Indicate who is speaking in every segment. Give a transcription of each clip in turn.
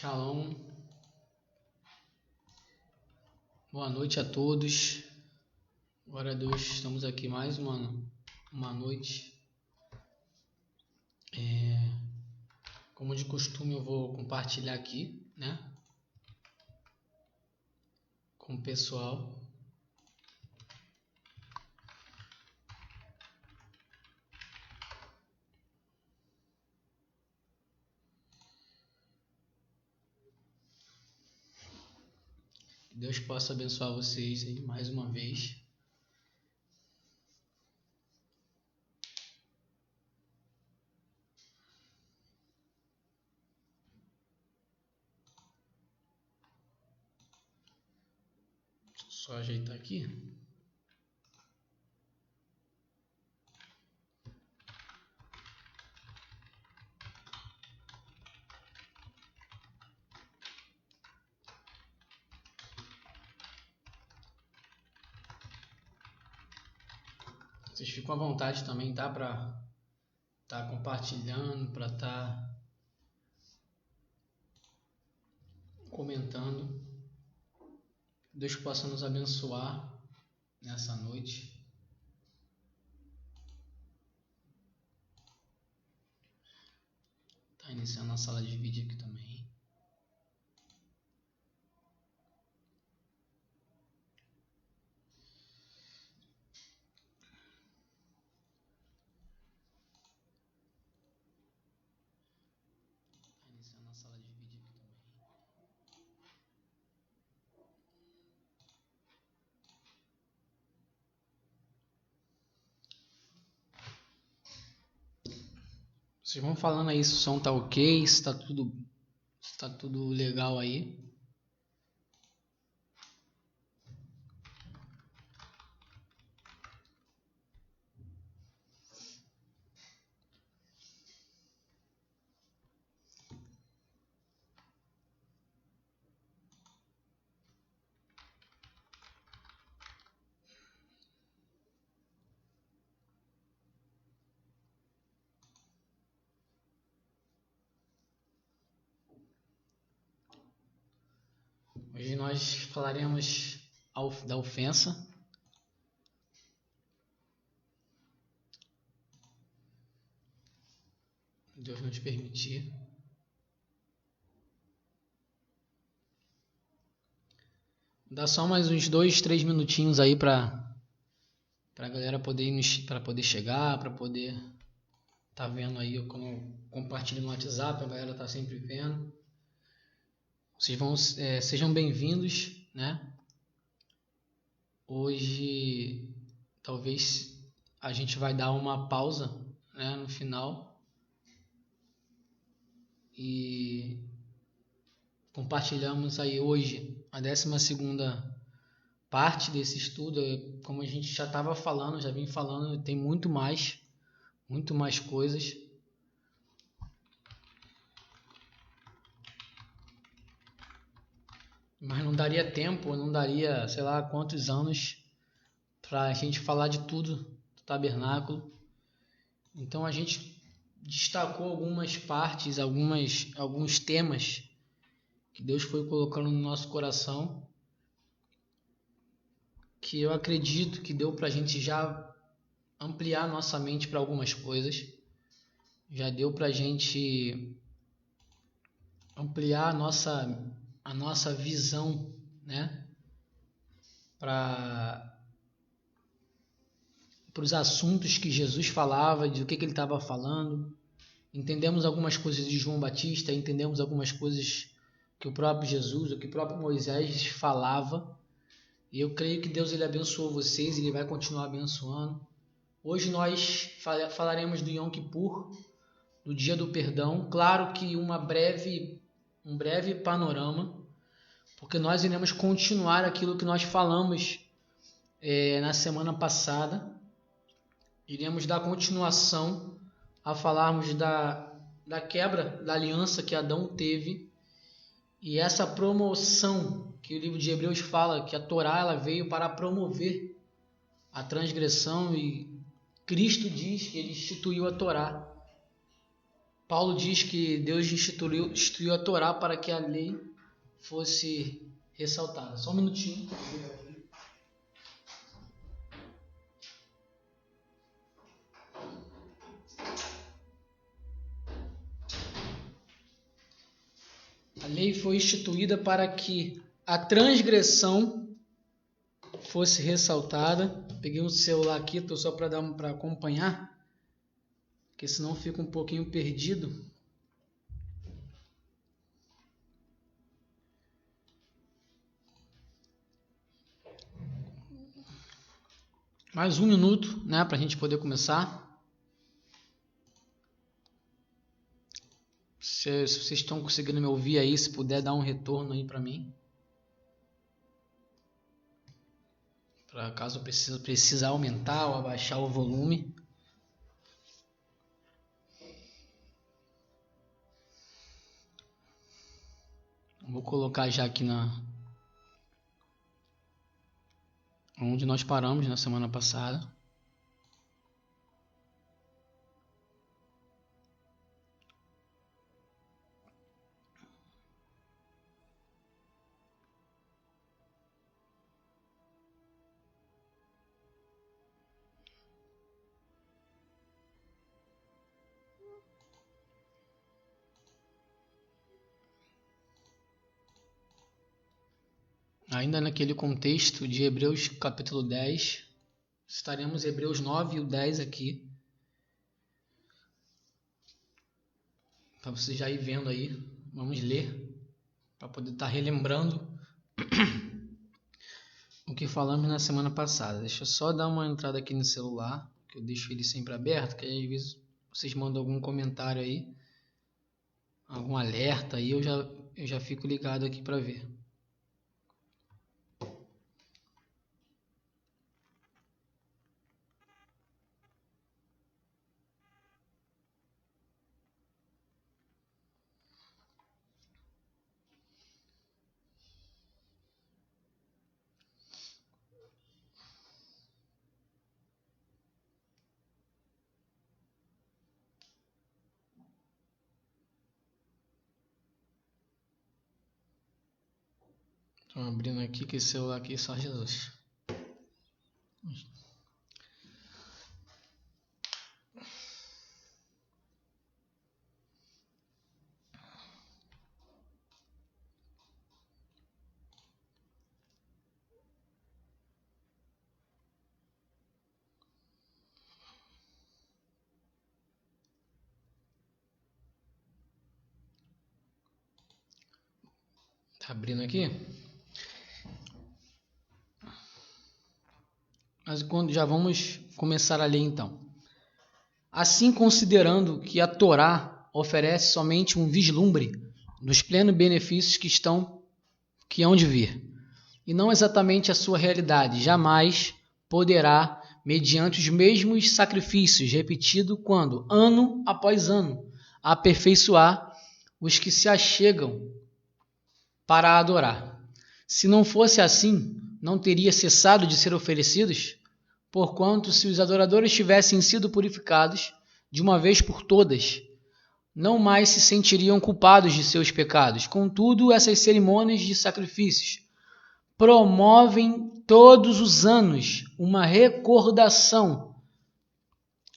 Speaker 1: Shalom, boa noite a todos. Glória a Deus, estamos aqui mais uma noite. Como de costume, eu vou compartilhar aqui, né, com o pessoal. Que Deus possa abençoar vocês aí mais uma vez. Só ajeitar aqui. Vocês ficam à vontade também, tá? Para estar compartilhando, para estar comentando. Deus possa nos abençoar nessa noite. Tá iniciando a sala de vídeo aqui também. Vocês vão falando aí se o som tá ok, se tá tudo legal aí. Hoje nós falaremos da ofensa. Deus nos permitir. Dá só mais uns 2-3 minutinhos aí para a galera poder chegar, para poder tá vendo aí quando eu compartilho no WhatsApp, a galera tá sempre vendo. Vocês sejam bem-vindos, né? Hoje talvez a gente vai dar uma pausa, né, no final e compartilhamos aí hoje a 12ª parte desse estudo. Como a gente já estava falando, já vim falando, tem muito mais coisas. Mas não daria tempo, não daria, sei lá, quantos anos para a gente falar de tudo do tabernáculo. Então a gente destacou algumas partes, alguns temas que Deus foi colocando no nosso coração, que eu acredito que deu para a gente já ampliar nossa mente para algumas coisas, já deu para a gente ampliar a nossa visão, né, para os assuntos que Jesus falava, do que ele estava falando. Entendemos algumas coisas de João Batista, entendemos algumas coisas que o próprio Jesus, o que o próprio Moisés falava. E eu creio que Deus ele abençoou vocês, ele vai continuar abençoando. Hoje nós falaremos do Yom Kippur, do Dia do Perdão. Claro que um breve panorama, porque nós iremos continuar aquilo que nós falamos na semana passada. Iremos dar continuação a falarmos da quebra da aliança que Adão teve e essa promoção que o livro de Hebreus fala, que a Torá ela veio para promover a transgressão, e Cristo diz que ele instituiu a Torá Paulo diz que Deus instituiu a Torá para que a lei fosse ressaltada. Só um minutinho. A lei foi instituída para que a transgressão fosse ressaltada. Peguei um celular aqui, estou só para acompanhar, porque senão fica um pouquinho perdido. Mais um minuto, né, para a gente poder começar. Se vocês estão conseguindo me ouvir aí, se puder dar um retorno aí para mim. Para caso eu precise aumentar ou abaixar o volume. Vou colocar já aqui onde nós paramos na semana passada. Ainda naquele contexto de Hebreus capítulo 10, estaremos Hebreus 9 e o 10 aqui. Para você já ir vendo aí, vamos ler, para poder estar relembrando o que falamos na semana passada. Deixa eu só dar uma entrada aqui no celular, que eu deixo ele sempre aberto, que aí, às vezes vocês mandam algum comentário aí, algum alerta aí, eu já fico ligado aqui para ver. Estou abrindo aqui, que esse celular aqui é só Jesus. Tá abrindo aqui? Mas já vamos começar a ler então. Assim, considerando que a Torá oferece somente um vislumbre dos plenos benefícios que hão de vir, e não exatamente a sua realidade, jamais poderá, mediante os mesmos sacrifícios repetidos quando, ano após ano, aperfeiçoar os que se achegam para adorar. Se não fosse assim, não teria cessado de ser oferecidos? Porquanto, se os adoradores tivessem sido purificados de uma vez por todas, não mais se sentiriam culpados de seus pecados. Contudo, essas cerimônias de sacrifícios promovem todos os anos uma recordação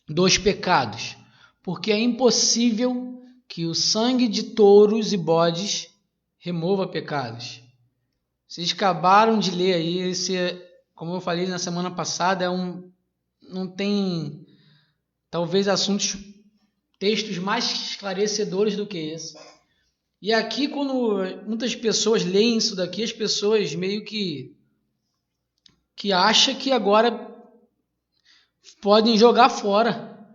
Speaker 1: dos pecados, porque é impossível que o sangue de touros e bodes remova pecados. Vocês acabaram de ler aí, como eu falei na semana passada, não tem talvez textos mais esclarecedores do que esse. E aqui, quando muitas pessoas leem isso daqui, as pessoas meio que acham que agora podem jogar fora,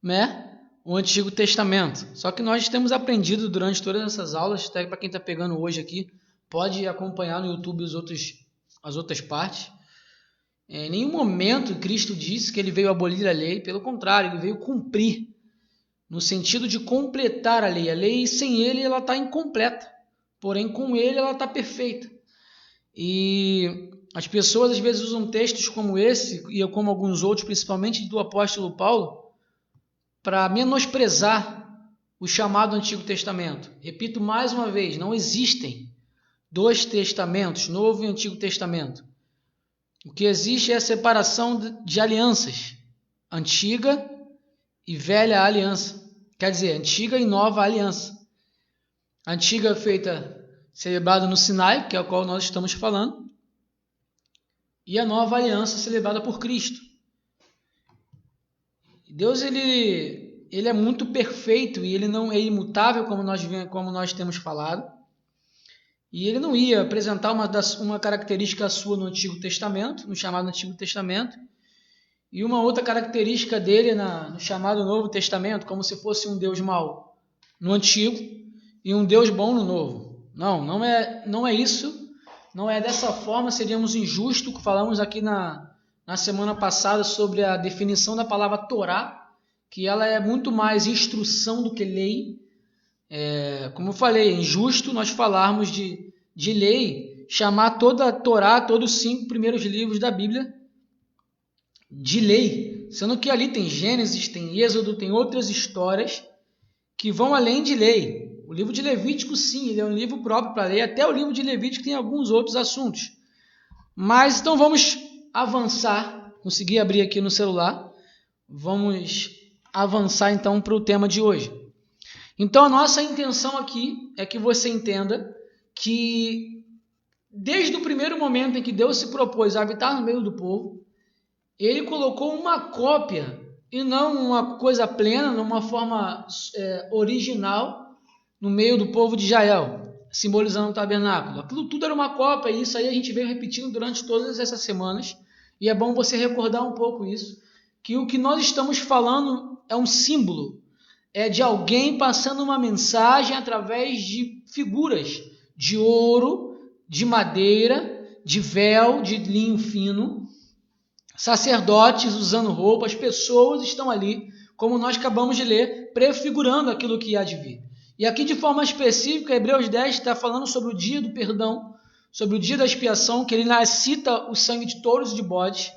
Speaker 1: né, o Antigo Testamento. Só que nós temos aprendido durante todas essas aulas, até para quem está pegando hoje aqui, pode acompanhar no YouTube as outras partes. Em nenhum momento Cristo disse que ele veio abolir a lei, pelo contrário, ele veio cumprir, no sentido de completar a lei. A lei, sem ele, ela está incompleta, porém, com ele, ela está perfeita. E as pessoas, às vezes, usam textos como esse, e como alguns outros, principalmente do apóstolo Paulo, para menosprezar o chamado Antigo Testamento. Repito mais uma vez, não existem dois testamentos, Novo e Antigo Testamento. O que existe é a separação de alianças, antiga e velha aliança. Quer dizer, antiga e nova aliança. A antiga celebrada no Sinai, que é o qual nós estamos falando, e a nova aliança celebrada por Cristo. Deus ele é muito perfeito e ele não é imutável, como nós temos falado. E ele não ia apresentar uma característica sua no Antigo Testamento, no chamado Antigo Testamento, e uma outra característica dele no chamado Novo Testamento, como se fosse um Deus mau no Antigo e um Deus bom no Novo. Não é isso. Não é dessa forma, seríamos injustos. Falamos aqui na semana passada sobre a definição da palavra Torá, que ela é muito mais instrução do que lei. Como eu falei, é injusto nós falarmos de lei, chamar toda a Torá, todos os 5 primeiros livros da Bíblia, de lei, sendo que ali tem Gênesis, tem Êxodo, tem outras histórias que vão além de lei. O livro de Levítico, sim, ele é um livro próprio para lei, até o livro de Levítico tem alguns outros assuntos. Mas então vamos avançar, consegui abrir aqui no celular, vamos avançar então para o tema de hoje. Então a nossa intenção aqui é que você entenda que desde o primeiro momento em que Deus se propôs a habitar no meio do povo, ele colocou uma cópia e não uma coisa plena, numa forma original, no meio do povo de Israel, simbolizando o tabernáculo. Aquilo tudo era uma cópia, e isso aí a gente veio repetindo durante todas essas semanas, e é bom você recordar um pouco isso, que o que nós estamos falando é um símbolo, é de alguém passando uma mensagem através de figuras de ouro, de madeira, de véu, de linho fino, sacerdotes usando roupas, pessoas estão ali, como nós acabamos de ler, prefigurando aquilo que há de vir. E aqui de forma específica, Hebreus 10 está falando sobre o dia do perdão, sobre o dia da expiação, que ele cita o sangue de touros e de bodes,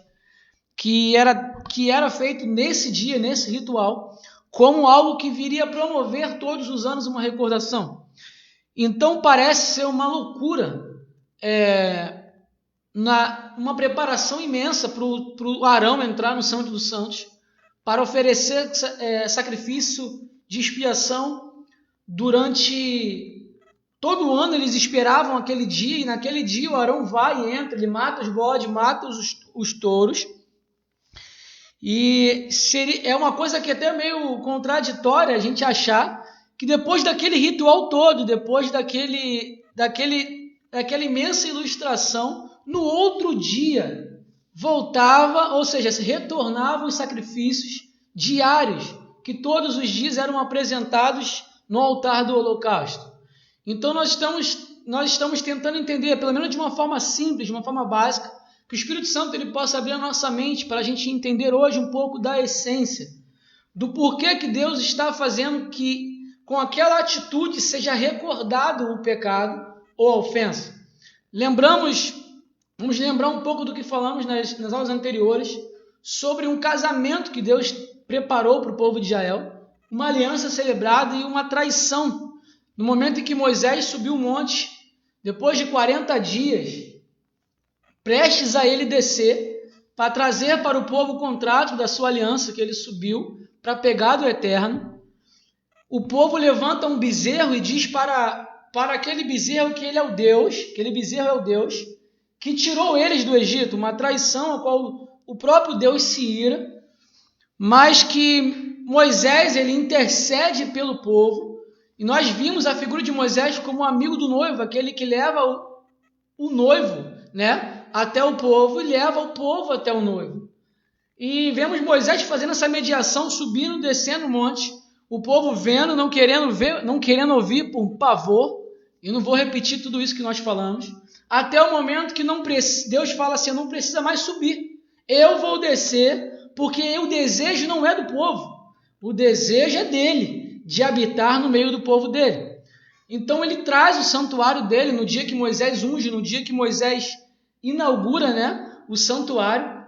Speaker 1: que era feito nesse dia, nesse ritual, como algo que viria a promover todos os anos uma recordação. Então parece ser uma loucura, uma preparação imensa para o Arão entrar no Santo dos Santos, para oferecer sacrifício de expiação. Durante todo o ano eles esperavam aquele dia, e naquele dia o Arão vai e entra, ele mata os bodes, mata os touros. E é uma coisa que é até meio contraditória a gente achar que depois daquele ritual todo, depois daquela imensa ilustração, no outro dia voltava, ou seja, se retornavam os sacrifícios diários, que todos os dias eram apresentados no altar do holocausto. Então nós estamos tentando entender, pelo menos de uma forma simples, de uma forma básica, que o Espírito Santo ele possa abrir a nossa mente para a gente entender hoje um pouco da essência, do porquê que Deus está fazendo que com aquela atitude seja recordado o pecado ou a ofensa. Vamos lembrar um pouco do que falamos nas aulas anteriores sobre um casamento que Deus preparou para o povo de Israel, uma aliança celebrada e uma traição. No momento em que Moisés subiu o monte, depois de 40 dias, prestes a ele descer, para trazer para o povo o contrato da sua aliança que ele subiu para pegar do Eterno, o povo levanta um bezerro e diz para aquele bezerro que ele é o Deus, aquele bezerro é o Deus, que tirou eles do Egito, uma traição a qual o próprio Deus se ira, mas que Moisés ele intercede pelo povo, e nós vimos a figura de Moisés como um amigo do noivo, aquele que leva o noivo, até o povo e leva o povo até o noivo. E vemos Moisés fazendo essa mediação, subindo, descendo o monte, o povo vendo, não querendo ver, não querendo ouvir por pavor, e não vou repetir tudo isso que nós falamos, até o momento que Deus fala assim, não precisa mais subir, eu vou descer, porque o desejo não é do povo, o desejo é dele, de habitar no meio do povo dele. Então ele traz o santuário dele no dia que Moisés unge, no dia que Moisés inaugura o santuário.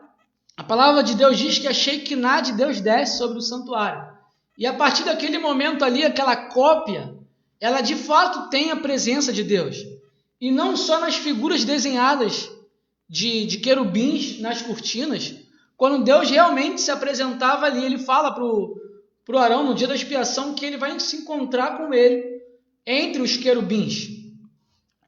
Speaker 1: A palavra de Deus diz que a Shekinah de Deus desce sobre o santuário. E a partir daquele momento ali, aquela cópia, ela de fato tem a presença de Deus. E não só nas figuras desenhadas de querubins nas cortinas. Quando Deus realmente se apresentava ali, ele fala para o Arão no dia da expiação que ele vai se encontrar com ele entre os querubins.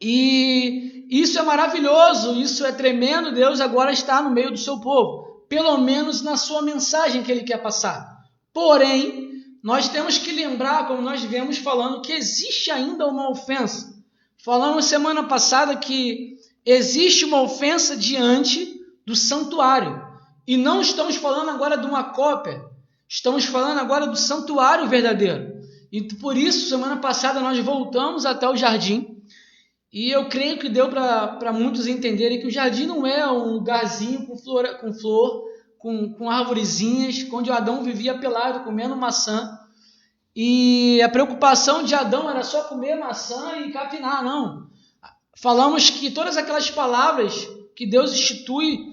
Speaker 1: E isso é maravilhoso, isso é tremendo. Deus agora está no meio do seu povo, pelo menos na sua mensagem que ele quer passar. Porém, nós temos que lembrar, como nós viemos falando, que existe ainda uma ofensa. Falamos semana passada que existe uma ofensa diante do santuário. E não estamos falando agora de uma cópia, estamos falando agora do santuário verdadeiro. E por isso, semana passada, nós voltamos até o jardim. E eu creio que deu para muitos entenderem que o jardim não é um lugarzinho com flor, com arvorezinhas, onde Adão vivia pelado, comendo maçã. E a preocupação de Adão era só comer maçã e capinar, não. Falamos que todas aquelas palavras que Deus institui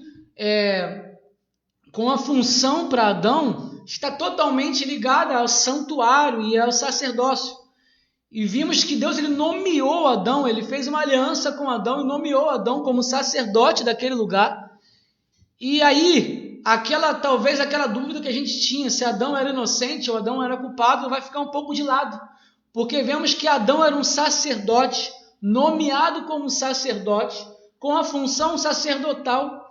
Speaker 1: com a função para Adão está totalmente ligada ao santuário e ao sacerdócio. E vimos que Deus ele nomeou Adão, ele fez uma aliança com Adão e nomeou Adão como sacerdote daquele lugar. E aí, talvez aquela dúvida que a gente tinha, se Adão era inocente ou Adão era culpado, vai ficar um pouco de lado. Porque vemos que Adão era um sacerdote, nomeado como sacerdote, com a função sacerdotal.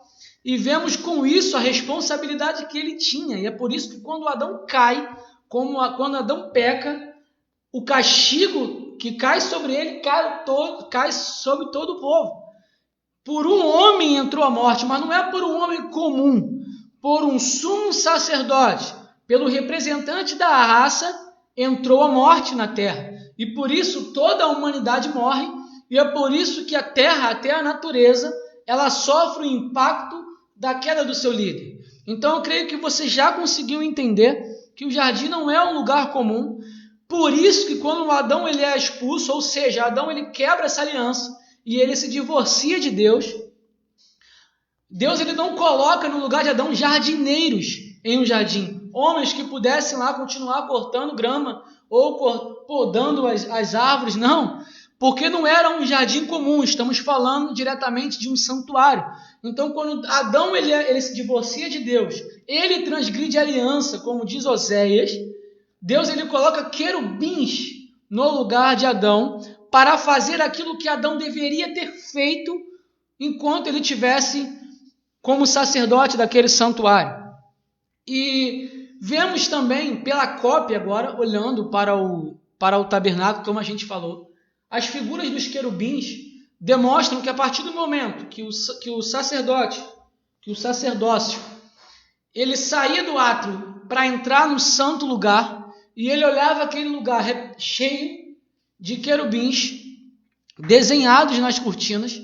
Speaker 1: E vemos com isso a responsabilidade que ele tinha. E é por isso que quando Adão cai, quando Adão peca, o castigo que cai sobre ele cai sobre todo o povo. Por um homem entrou a morte, mas não é por um homem comum, por um sumo sacerdote, pelo representante da raça, entrou a morte na terra. E por isso toda a humanidade morre, e é por isso que a terra, até a natureza, ela sofre o impacto da queda do seu líder. Então eu creio que você já conseguiu entender que o jardim não é um lugar comum. Por isso que quando Adão ele é expulso, ou seja, Adão ele quebra essa aliança e ele se divorcia de Deus, Deus ele não coloca no lugar de Adão jardineiros em um jardim, homens que pudessem lá continuar cortando grama ou podando as árvores, não, porque não era um jardim comum, estamos falando diretamente de um santuário. Então quando Adão ele se divorcia de Deus, ele transgride a aliança, como diz Oséias, Deus ele coloca querubins no lugar de Adão para fazer aquilo que Adão deveria ter feito enquanto ele tivesse como sacerdote daquele santuário. E vemos também pela cópia agora, olhando para o tabernáculo, como a gente falou, as figuras dos querubins demonstram que a partir do momento que o sacerdócio, ele saía do átrio para entrar no santo lugar, e ele olhava aquele lugar cheio de querubins desenhados nas cortinas,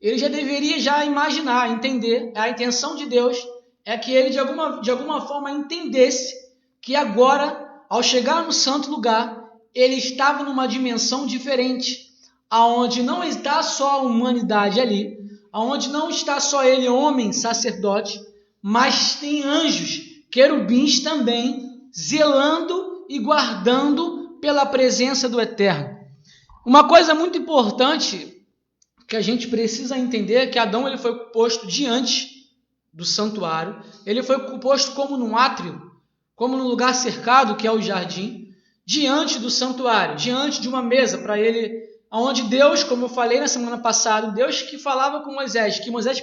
Speaker 1: ele já deveria imaginar, entender, a intenção de Deus é que ele de alguma forma entendesse que agora, ao chegar no santo lugar, ele estava numa dimensão diferente, aonde não está só a humanidade ali, aonde não está só ele, homem, sacerdote, mas tem anjos, querubins também, zelando e guardando pela presença do Eterno. Uma coisa muito importante que a gente precisa entender é que Adão ele foi posto diante do santuário, ele foi posto como num átrio, como num lugar cercado, que é o jardim, diante do santuário, diante de uma mesa para ele, onde Deus, como eu falei na semana passada, Deus que falava com Moisés, que Moisés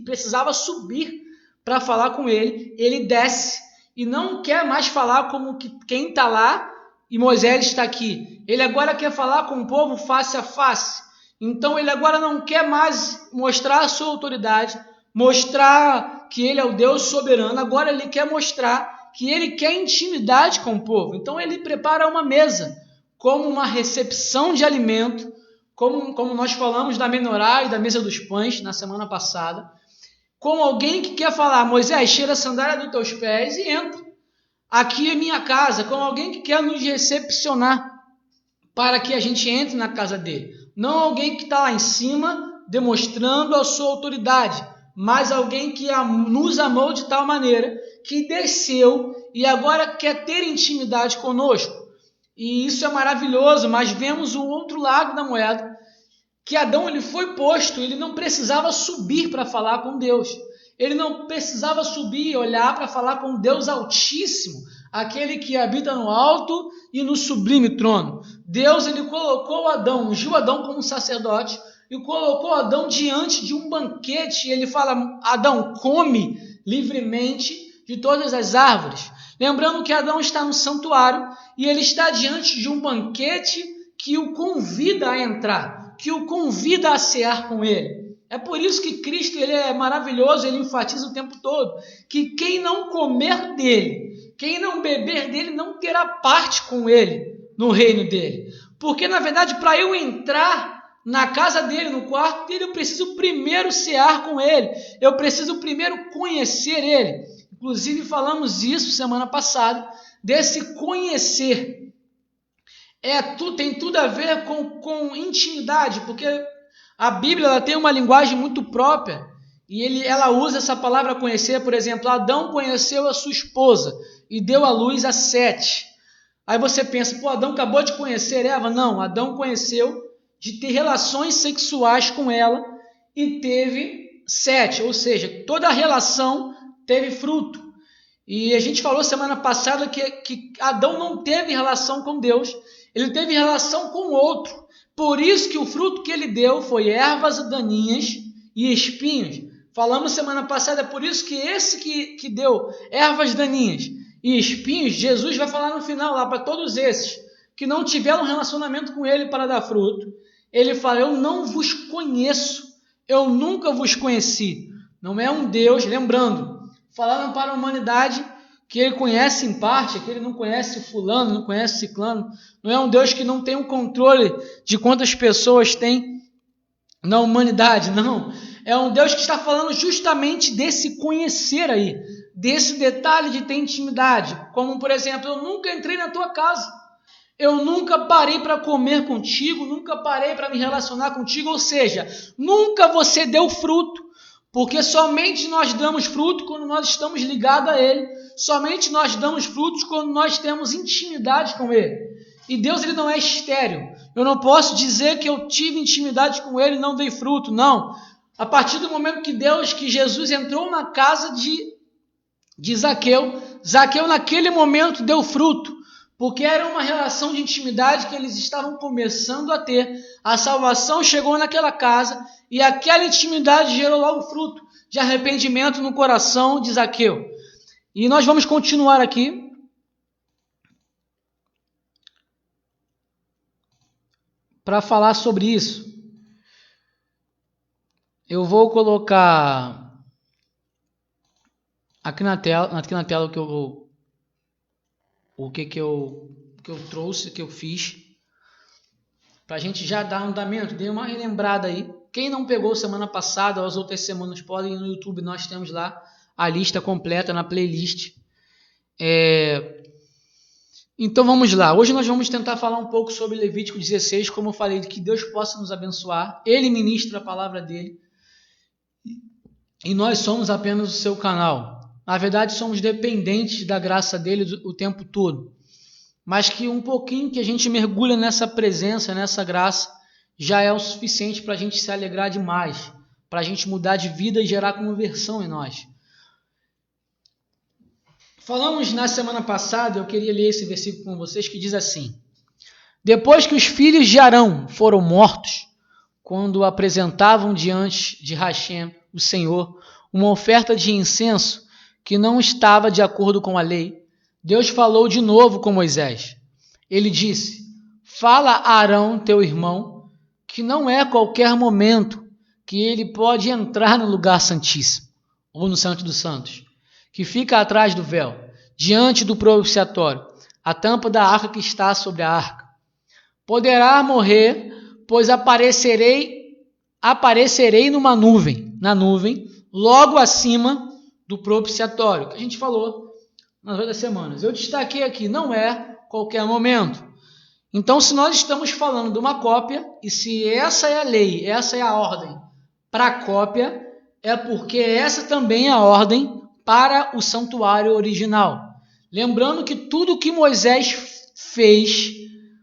Speaker 1: precisava subir para falar com ele desce e não quer mais falar como que quem está lá e Moisés está aqui. Ele agora quer falar com o povo face a face. Então ele agora não quer mais mostrar a sua autoridade, mostrar que ele é o Deus soberano. Agora ele quer mostrar que ele quer intimidade com o povo. Então ele prepara uma mesa, como uma recepção de alimento, como nós falamos da menorá e da mesa dos pães na semana passada, com alguém que quer falar: Moisés, tira a sandália dos teus pés e entra. Aqui é minha casa, com alguém que quer nos recepcionar para que a gente entre na casa dele. Não alguém que está lá em cima demonstrando a sua autoridade, mas alguém que nos amou de tal maneira que desceu e agora quer ter intimidade conosco. E isso é maravilhoso, mas vemos o outro lado da moeda, que Adão ele foi posto, ele não precisava subir para falar com Deus. Ele não precisava subir e olhar para falar com Deus Altíssimo, aquele que habita no alto e no sublime trono. Deus ele colocou Adão, ungiu Adão como sacerdote e colocou Adão diante de um banquete. E ele fala: Adão, come livremente de todas as árvores. Lembrando que Adão está no santuário e ele está diante de um banquete que o convida a entrar, que o convida a cear com ele. É por isso que Cristo ele é maravilhoso, ele enfatiza o tempo todo que quem não comer dele, quem não beber dele, não terá parte com ele no reino dele. Porque, na verdade, para eu entrar na casa dele, no quarto dele, eu preciso primeiro cear com ele, eu preciso primeiro conhecer ele. Inclusive, falamos isso semana passada, desse conhecer. Tem tudo a ver com intimidade, porque a Bíblia ela tem uma linguagem muito própria e ela usa essa palavra conhecer. Por exemplo, Adão conheceu a sua esposa e deu à luz a Sete. Aí você pensa, Adão acabou de conhecer Eva. Não, Adão conheceu de ter relações sexuais com ela e teve Sete, ou seja, toda a relação teve fruto. E a gente falou semana passada que Adão não teve relação com Deus, ele teve relação com o outro. Por isso que o fruto que ele deu foi ervas daninhas e espinhos. Falamos semana passada, por isso que esse que deu ervas daninhas e espinhos, Jesus vai falar no final lá para todos esses que não tiveram um relacionamento com ele para dar fruto. Ele fala: eu não vos conheço, eu nunca vos conheci. Não é um Deus, lembrando, falando para a humanidade que ele conhece em parte, que ele não conhece fulano, não conhece ciclano. Não é um Deus que não tem um controle de quantas pessoas tem na humanidade, não. É um Deus que está falando justamente desse conhecer aí, desse detalhe de ter intimidade. Como, por exemplo, eu nunca entrei na tua casa, eu nunca parei para comer contigo, nunca parei para me relacionar contigo, ou seja, nunca você deu fruto, porque somente nós damos fruto quando nós estamos ligados a Ele, somente nós damos frutos quando nós temos intimidade com Ele. E Deus ele não é estéril. Eu não posso dizer que eu tive intimidade com Ele e não dei fruto, não. A partir do momento que Jesus entrou na casa de Zaqueu, Zaqueu naquele momento deu fruto, porque era uma relação de intimidade que eles estavam começando a ter. A salvação chegou naquela casa e aquela intimidade gerou logo fruto de arrependimento no coração de Zaqueu. E nós vamos continuar aqui. Para falar sobre isso, eu vou colocar aqui na tela o que eu trouxe, que eu fiz, para a gente já dar andamento. Dei uma relembrada aí. Quem não pegou semana passada ou as outras semanas, podem ir no YouTube, nós temos lá a lista completa na playlist. Então vamos lá, hoje nós vamos tentar falar um pouco sobre Levítico 16, como eu falei, que Deus possa nos abençoar, Ele ministra a palavra dEle, e nós somos apenas o seu canal. Na verdade somos dependentes da graça dEle o tempo todo, mas que um pouquinho que a gente mergulha nessa presença, nessa graça, já é o suficiente para a gente se alegrar demais, para a gente mudar de vida e gerar conversão em nós. Falamos na semana passada, eu queria ler esse versículo com vocês, que diz assim: depois que os filhos de Arão foram mortos, quando apresentavam diante de Hashem, o Senhor, uma oferta de incenso que não estava de acordo com a lei, Deus falou de novo com Moisés. Ele disse: fala a Arão, teu irmão, que não é qualquer momento que ele pode entrar no lugar santíssimo, ou no Santo dos Santos, que fica atrás do véu, diante do propiciatório, a tampa da arca que está sobre a arca. Poderá morrer, pois aparecerei na nuvem, logo acima do propiciatório, que a gente falou nas outras semanas. Eu destaquei aqui, não é qualquer momento. Então, se nós estamos falando de uma cópia, e se essa é a lei, essa é a ordem para a cópia, é porque essa também é a ordem para o santuário original. Lembrando que tudo que Moisés fez,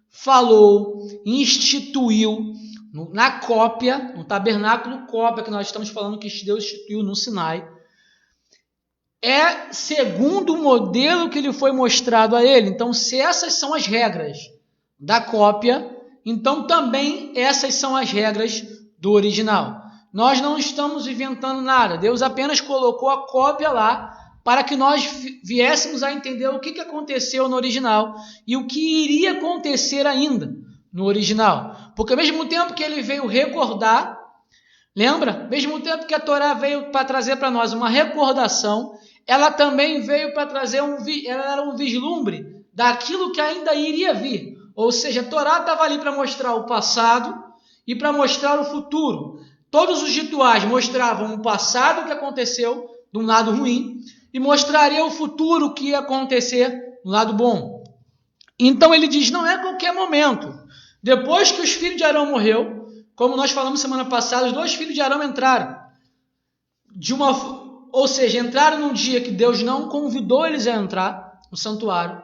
Speaker 1: falou, instituiu na cópia, no tabernáculo cópia que nós estamos falando que Deus instituiu no Sinai, é segundo o modelo que lhe foi mostrado a ele. Então, se essas são as regras da cópia, então também essas são as regras do original. Nós não estamos inventando nada. Deus apenas colocou a cópia lá para que nós viéssemos a entender o que aconteceu no original e o que iria acontecer ainda no original. Porque ao mesmo tempo que ele veio recordar, lembra? Ao mesmo tempo que a Torá veio para trazer para nós uma recordação, ela também veio para trazer ela era um vislumbre daquilo que ainda iria vir. Ou seja, a Torá estava ali para mostrar o passado e para mostrar o futuro. Todos os rituais mostravam o passado que aconteceu de um lado ruim e mostraria o futuro que ia acontecer do lado bom. Então ele diz, não é qualquer momento. Depois que os filhos de Arão morreu, como nós falamos semana passada, os 2 filhos de Arão entraram. Ou seja, entraram num dia que Deus não convidou eles a entrar no santuário,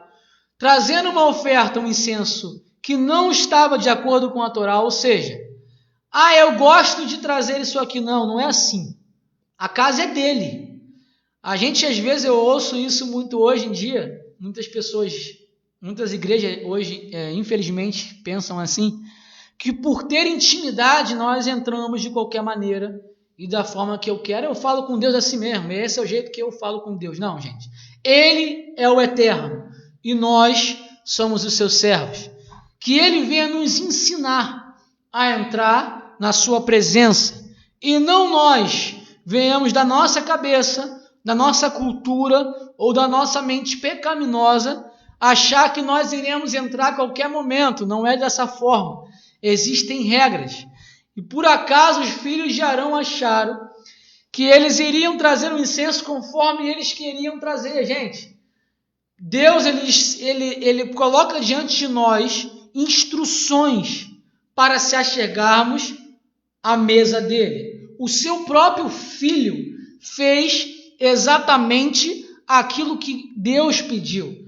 Speaker 1: trazendo uma oferta, um incenso, que não estava de acordo com a Torá, ou seja, eu gosto de trazer isso aqui. Não é assim. A casa é dele. A gente, às vezes, eu ouço isso muito hoje em dia, muitas igrejas hoje, infelizmente, pensam assim, que por ter intimidade nós entramos de qualquer maneira e da forma que eu quero. Eu falo com Deus assim mesmo, esse é o jeito que eu falo com Deus. Não, gente. Ele é o eterno e nós somos os seus servos. Que ele venha nos ensinar a entrar na sua presença e não nós venhamos da nossa cabeça, da nossa cultura ou da nossa mente pecaminosa achar que nós iremos entrar a qualquer momento. Não é dessa forma. Existem regras. E por acaso os filhos de Arão acharam que eles iriam trazer o incenso conforme eles queriam trazer, gente. Deus ele coloca diante de nós instruções para se achegarmos à mesa dele. O seu próprio filho fez exatamente aquilo que Deus pediu.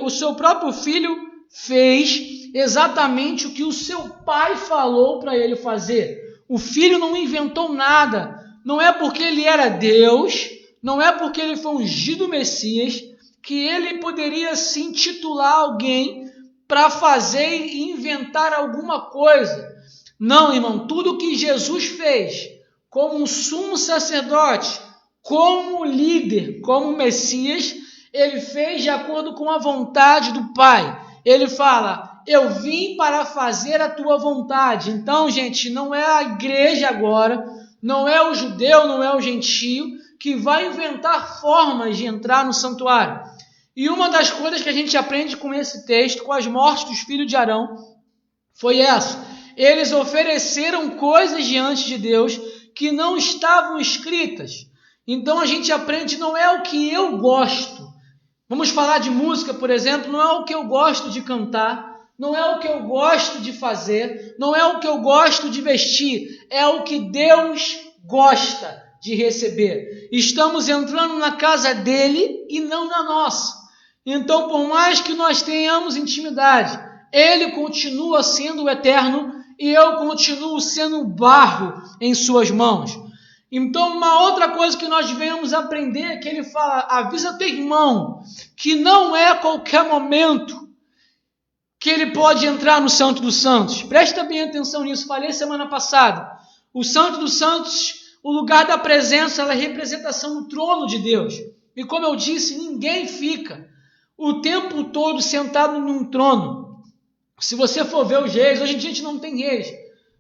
Speaker 1: O seu próprio filho fez exatamente o que o seu pai falou para ele fazer. O filho não inventou nada. Não é porque ele era Deus, não é porque ele foi ungido Messias, que ele poderia se intitular alguém para fazer e inventar alguma coisa. Não, irmão, tudo que Jesus fez como um sumo sacerdote, como líder, como Messias, ele fez de acordo com a vontade do Pai. Ele fala, eu vim para fazer a tua vontade. Então, gente, não é a igreja agora, não é o judeu, não é o gentio, que vai inventar formas de entrar no santuário. E uma das coisas que a gente aprende com esse texto, com as mortes dos filhos de Arão, foi essa. Eles ofereceram coisas diante de Deus que não estavam escritas. Então a gente aprende, não é o que eu gosto. Vamos falar de música, por exemplo, não é o que eu gosto de cantar, não é o que eu gosto de fazer, não é o que eu gosto de vestir, é o que Deus gosta de receber. Estamos entrando na casa dele e não na nossa. Então, por mais que nós tenhamos intimidade, ele continua sendo o eterno e eu continuo sendo barro em suas mãos. Então, uma outra coisa que nós devemos aprender é que ele fala, avisa teu irmão, que não é a qualquer momento que ele pode entrar no Santo dos Santos. Presta bem atenção nisso, falei semana passada. O Santo dos Santos, o lugar da presença, ela é representação do trono de Deus. E como eu disse, ninguém fica o tempo todo sentado num trono. Se você for ver os reis, hoje em dia a gente não tem reis,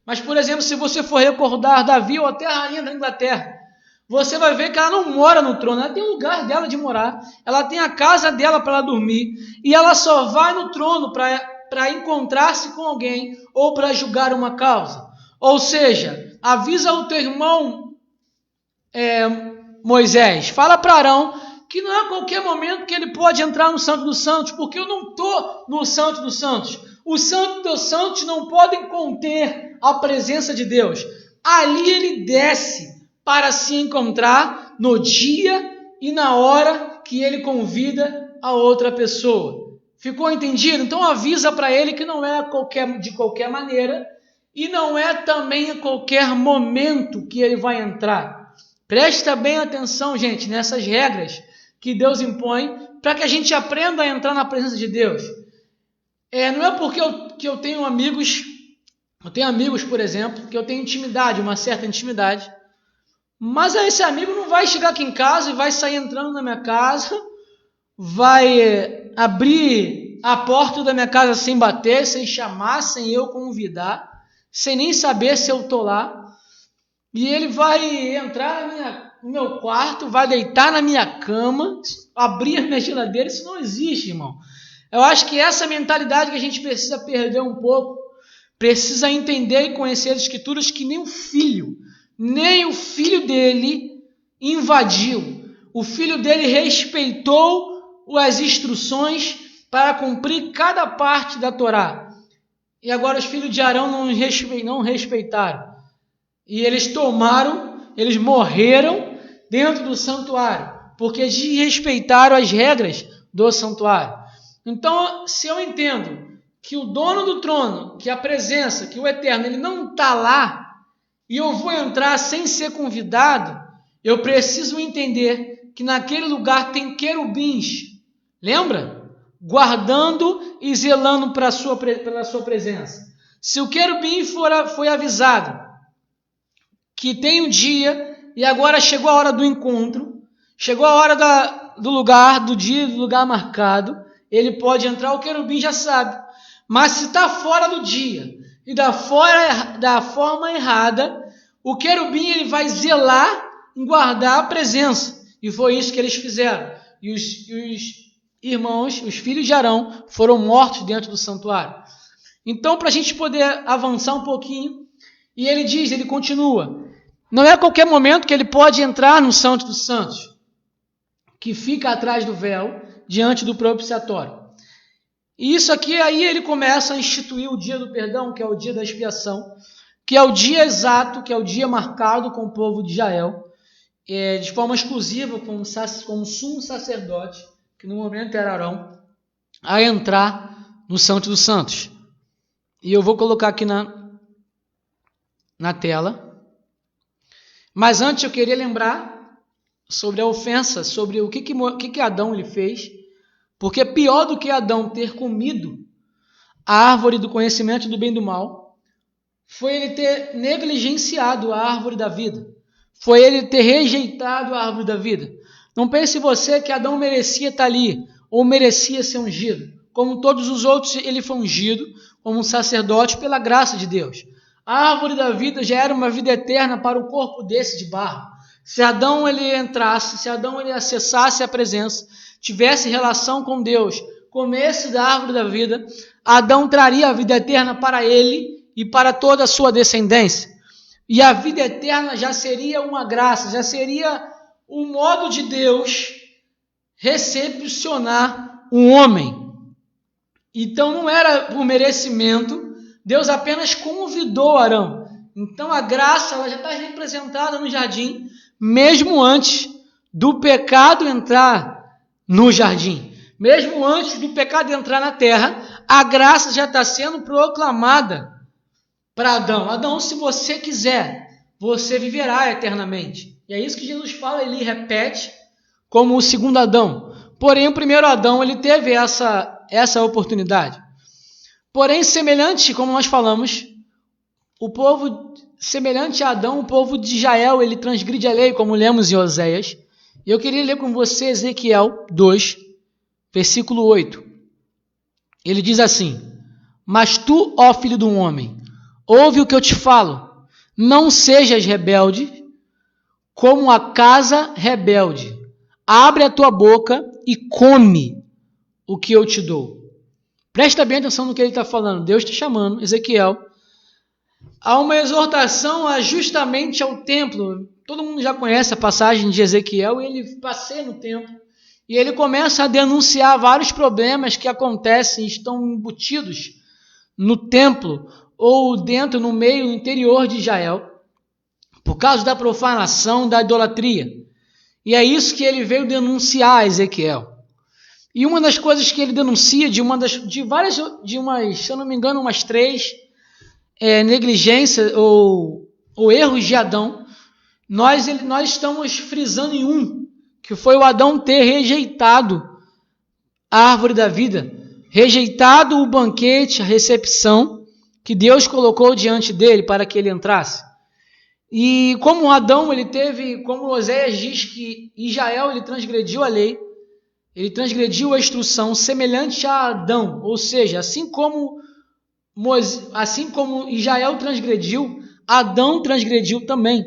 Speaker 1: mas, por exemplo, se você for recordar Davi ou até a rainha da Inglaterra, você vai ver que ela não mora no trono, ela tem um lugar dela de morar, ela tem a casa dela para ela dormir, e ela só vai no trono para encontrar-se com alguém ou para julgar uma causa. Ou seja, avisa o teu irmão Moisés, fala para Arão que não é a qualquer momento que ele pode entrar no Santo dos Santos, porque eu não estou no Santo dos Santos. Os Santos dos Santos não podem conter a presença de Deus. Ali ele desce para se encontrar no dia e na hora que ele convida a outra pessoa. Ficou entendido? Então avisa para ele que não é de qualquer maneira e não é também em qualquer momento que ele vai entrar. Presta bem atenção, gente, nessas regras que Deus impõe para que a gente aprenda a entrar na presença de Deus. Não é porque eu tenho amigos, por exemplo, que eu tenho intimidade, uma certa intimidade, mas esse amigo não vai chegar aqui em casa e vai sair entrando na minha casa, vai abrir a porta da minha casa sem bater, sem chamar, sem eu convidar, sem nem saber se eu estou lá. E ele vai entrar no meu quarto, vai deitar na minha cama, abrir a minha geladeira. Isso não existe, irmão. Eu acho que essa mentalidade que a gente precisa perder um pouco, precisa entender e conhecer as Escrituras que nem o filho dele invadiu. O filho dele respeitou as instruções para cumprir cada parte da Torá. E agora os filhos de Arão não respeitaram. E eles morreram dentro do santuário, porque desrespeitaram as regras do santuário. Então, se eu entendo que o dono do trono, que a presença, que o Eterno, ele não está lá, e eu vou entrar sem ser convidado, eu preciso entender que naquele lugar tem querubins, lembra? Guardando e zelando pela sua presença. Se o querubim foi avisado que tem um dia e agora chegou a hora do encontro, chegou a hora do lugar marcado, ele pode entrar, o querubim já sabe. Mas se está fora do dia e da forma errada, o querubim ele vai zelar em guardar a presença. E foi isso que eles fizeram. E os irmãos, os filhos de Arão, foram mortos dentro do santuário. Então, para a gente poder avançar um pouquinho, e ele continua, não é a qualquer momento que ele pode entrar no Santo dos Santos, que fica atrás do véu, diante do propiciatório. E isso aqui, aí ele começa a instituir o dia do perdão, que é o dia da expiação, que é o dia exato, que é o dia marcado com o povo de Israel, de forma exclusiva, como sumo sacerdote, que no momento era Arão, a entrar no Santo dos Santos. E eu vou colocar aqui na tela. Mas antes eu queria lembrar sobre a ofensa, sobre o que Adão lhe fez, porque pior do que Adão ter comido a árvore do conhecimento do bem e do mal, foi ele ter negligenciado a árvore da vida, foi ele ter rejeitado a árvore da vida. Não pense você que Adão merecia estar ali, ou merecia ser ungido. Como todos os outros, ele foi ungido como um sacerdote pela graça de Deus. A árvore da vida já era uma vida eterna para o corpo desse de barro. Se Adão ele entrasse, se Adão ele acessasse a presença, tivesse relação com Deus, comesse da árvore da vida, Adão traria a vida eterna para ele e para toda a sua descendência. E a vida eterna já seria uma graça, já seria o modo de Deus recepcionar um homem. Então não era por merecimento, Deus apenas convidou Arão. Então a graça ela já está representada no jardim, mesmo antes do pecado entrar no jardim. Mesmo antes do pecado entrar na terra, a graça já está sendo proclamada para Adão. Adão, se você quiser, você viverá eternamente. E é isso que Jesus fala, ele repete como o segundo Adão. Porém, o primeiro Adão, ele teve essa oportunidade. Porém, semelhante, como nós falamos, o povo, semelhante a Adão, o povo de Israel, ele transgride a lei, como lemos em Oséias. E eu queria ler com você Ezequiel 2, versículo 8. Ele diz assim: mas tu, ó filho do homem, ouve o que eu te falo, não sejas rebelde como a casa rebelde. Abre a tua boca e come o que eu te dou. Presta bem atenção no que ele está falando. Deus está chamando Ezequiel a uma exortação justamente ao templo. Todo mundo já conhece a passagem de Ezequiel, e ele passeia no templo e ele começa a denunciar vários problemas que acontecem, estão embutidos no templo ou dentro, no meio, no interior de Israel, por causa da profanação, da idolatria. E é isso que ele veio denunciar a Ezequiel. E uma das coisas que ele denuncia, se eu não me engano, umas 3 negligências ou erros de Adão, nós estamos frisando em um, que foi o Adão ter rejeitado a árvore da vida, rejeitado o banquete, a recepção que Deus colocou diante dele para que ele entrasse. E como Adão, como Oséias diz que Israel, ele transgrediu a lei, ele transgrediu a instrução semelhante a Adão, ou seja, assim como Israel transgrediu, Adão transgrediu também.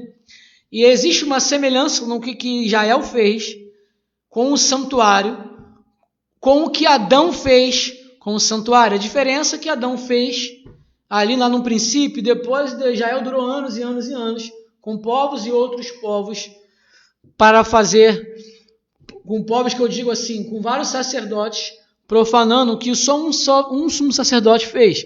Speaker 1: E existe uma semelhança no que Israel fez com o santuário, com o que Adão fez com o santuário. A diferença é que Adão fez ali lá no princípio, depois Israel durou anos e anos e anos, com povos e outros povos, para fazer, com povos que eu digo assim, com vários sacerdotes, profanando o que só um sumo sacerdote fez.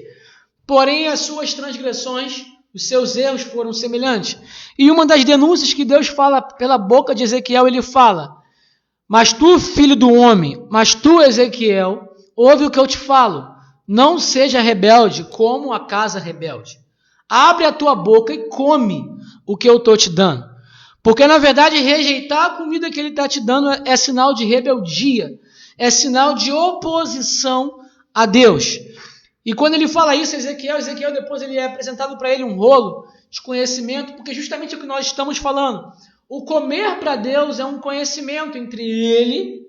Speaker 1: Porém, as suas transgressões, os seus erros foram semelhantes. E uma das denúncias que Deus fala pela boca de Ezequiel, ele fala: mas tu, filho do homem, mas tu, Ezequiel, ouve o que eu te falo. Não seja rebelde como a casa rebelde. Abre a tua boca e come o que eu estou te dando. Porque, na verdade, rejeitar a comida que ele está te dando é sinal de rebeldia. É sinal de oposição a Deus. E quando ele fala isso, Ezequiel depois ele é apresentado para ele um rolo de conhecimento, porque justamente é o que nós estamos falando. O comer para Deus é um conhecimento entre ele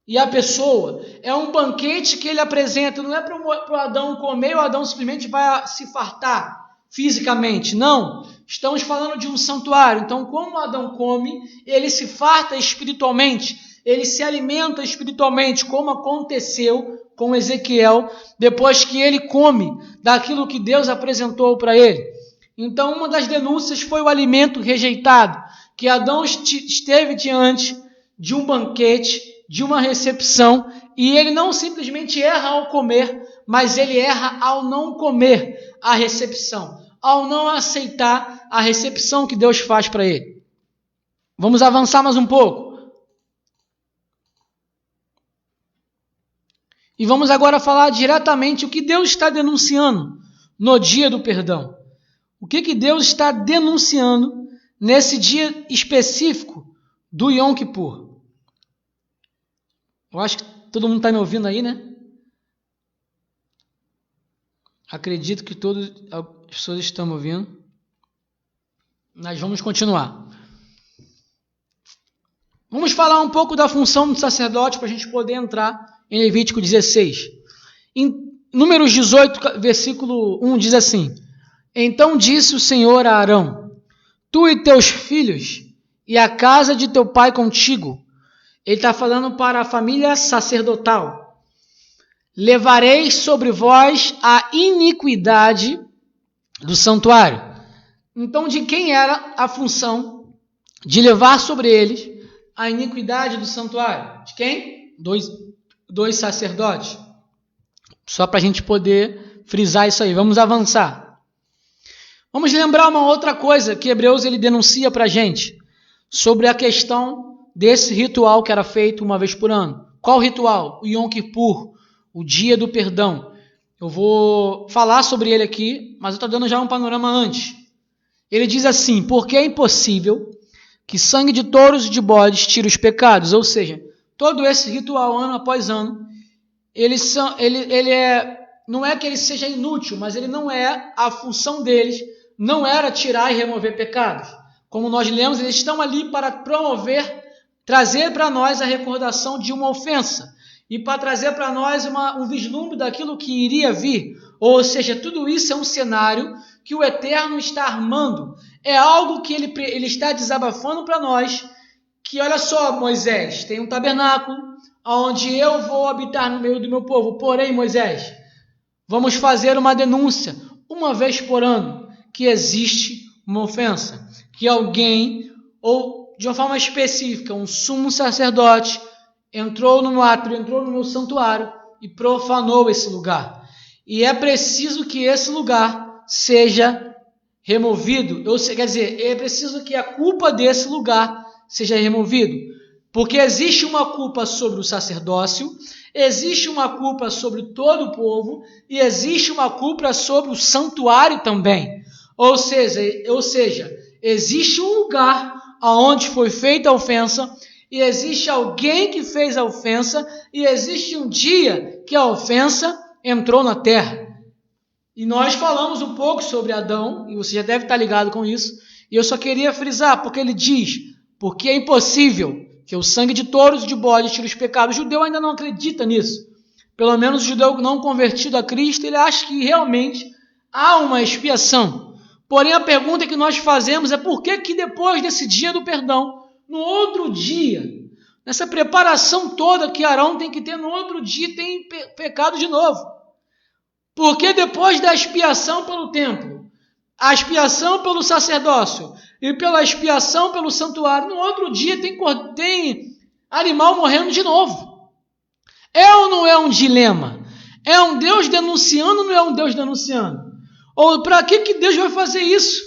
Speaker 1: e a pessoa. É um banquete que ele apresenta. Não é para o Adão comer, o Adão simplesmente vai se fartar fisicamente. Não. Estamos falando de um santuário. Então, como o Adão come, ele se farta espiritualmente. Ele se alimenta espiritualmente, como aconteceu com Ezequiel, depois que ele come daquilo que Deus apresentou para ele. Então, uma das denúncias foi o alimento rejeitado, que Adão esteve diante de um banquete, de uma recepção, e ele não simplesmente erra ao comer, mas ele erra ao não comer a recepção, ao não aceitar a recepção que Deus faz para ele. Vamos avançar mais um pouco. E vamos agora falar diretamente o que Deus está denunciando no dia do perdão. O que Deus está denunciando nesse dia específico do Yom Kippur. Eu acho que todo mundo está me ouvindo aí, né? Acredito que todas as pessoas estão me ouvindo. Nós vamos continuar. Vamos falar um pouco da função do sacerdote para a gente poder entrar em Levítico 16. Em Números 18, versículo 1, diz assim: então disse o Senhor a Arão: tu e teus filhos e a casa de teu pai contigo. Ele está falando para a família sacerdotal. Levareis sobre vós a iniquidade do santuário. Então, de quem era a função de levar sobre eles a iniquidade do santuário? De quem? Dois sacerdotes. Só para a gente poder frisar isso aí. Vamos avançar. Vamos lembrar uma outra coisa que Hebreus ele denuncia para a gente sobre a questão desse ritual que era feito uma vez por ano. Qual ritual? O Yom Kippur, o dia do perdão. Eu vou falar sobre ele aqui, mas eu estou dando já um panorama antes. Ele diz assim: porque é impossível que sangue de touros e de bodes tire os pecados. Ou seja, todo esse ritual, ano após ano, não é que ele seja inútil, mas ele não é, a função deles não era tirar e remover pecados. Como nós lemos, eles estão ali para trazer para nós a recordação de uma ofensa e para trazer para nós um vislumbre daquilo que iria vir. Ou seja, tudo isso é um cenário que o Eterno está armando. É algo que ele está desabafando para nós, que olha só, Moisés, tem um tabernáculo onde eu vou habitar no meio do meu povo. Porém, Moisés, vamos fazer uma denúncia uma vez por ano que existe uma ofensa, que alguém, ou de uma forma específica, um sumo sacerdote, entrou no meu santuário e profanou esse lugar. E é preciso que esse lugar seja removido, quer dizer, é preciso que a culpa desse lugar seja removido. Porque existe uma culpa sobre o sacerdócio, existe uma culpa sobre todo o povo e existe uma culpa sobre o santuário também. Ou seja, existe um lugar onde foi feita a ofensa e existe alguém que fez a ofensa e existe um dia que a ofensa entrou na terra. E nós falamos um pouco sobre Adão, e você já deve estar ligado com isso, e eu só queria frisar, porque ele diz, porque é impossível que o sangue de touros e de bodes tire os pecados. O judeu ainda não acredita nisso. Pelo menos o judeu não convertido a Cristo, ele acha que realmente há uma expiação. Porém, a pergunta que nós fazemos é por que depois desse dia do perdão, no outro dia, nessa preparação toda que Arão tem que ter, no outro dia tem pecado de novo? Porque depois da expiação pelo templo, a expiação pelo sacerdócio e pela expiação pelo santuário, no outro dia tem animal morrendo de novo. É ou não é um dilema? É um Deus denunciando ou não é um Deus denunciando? Ou para que Deus vai fazer isso?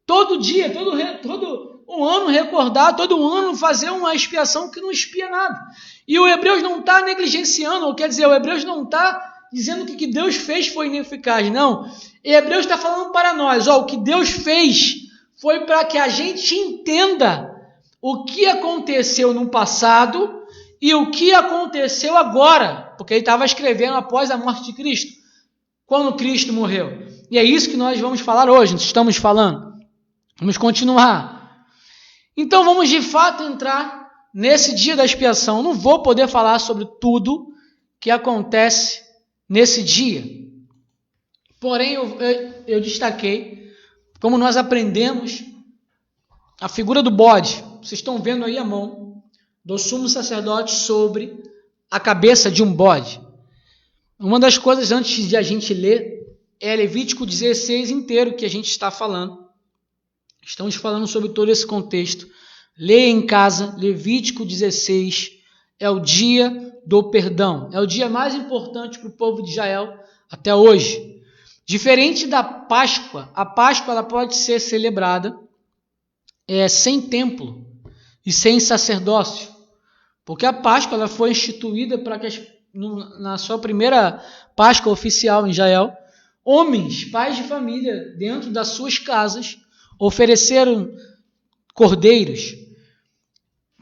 Speaker 1: Todo dia, todo um ano recordar, todo um ano fazer uma expiação que não expia nada. E o Hebreus não está negligenciando, ou quer dizer, o Hebreus não está dizendo que o que Deus fez foi ineficaz, não. E Hebreus está falando para nós, o que Deus fez foi para que a gente entenda o que aconteceu no passado e o que aconteceu agora, porque ele estava escrevendo após a morte de Cristo, quando Cristo morreu. E é isso que nós vamos falar hoje, estamos falando. Vamos continuar. Então vamos de fato entrar nesse dia da expiação. Eu não vou poder falar sobre tudo que acontece nesse dia. Porém, eu destaquei como nós aprendemos a figura do bode. Vocês estão vendo aí a mão do sumo sacerdote sobre a cabeça de um bode. Uma das coisas antes de a gente ler é Levítico 16 inteiro que a gente está falando. Estamos falando sobre todo esse contexto. Leia em casa, Levítico 16 é o dia do perdão. É o dia mais importante para o povo de Israel até hoje. Diferente da Páscoa, a Páscoa ela pode ser celebrada sem templo e sem sacerdócio. Porque a Páscoa ela foi instituída para que na sua primeira Páscoa oficial em Israel, homens, pais de família, dentro das suas casas, ofereceram cordeiros.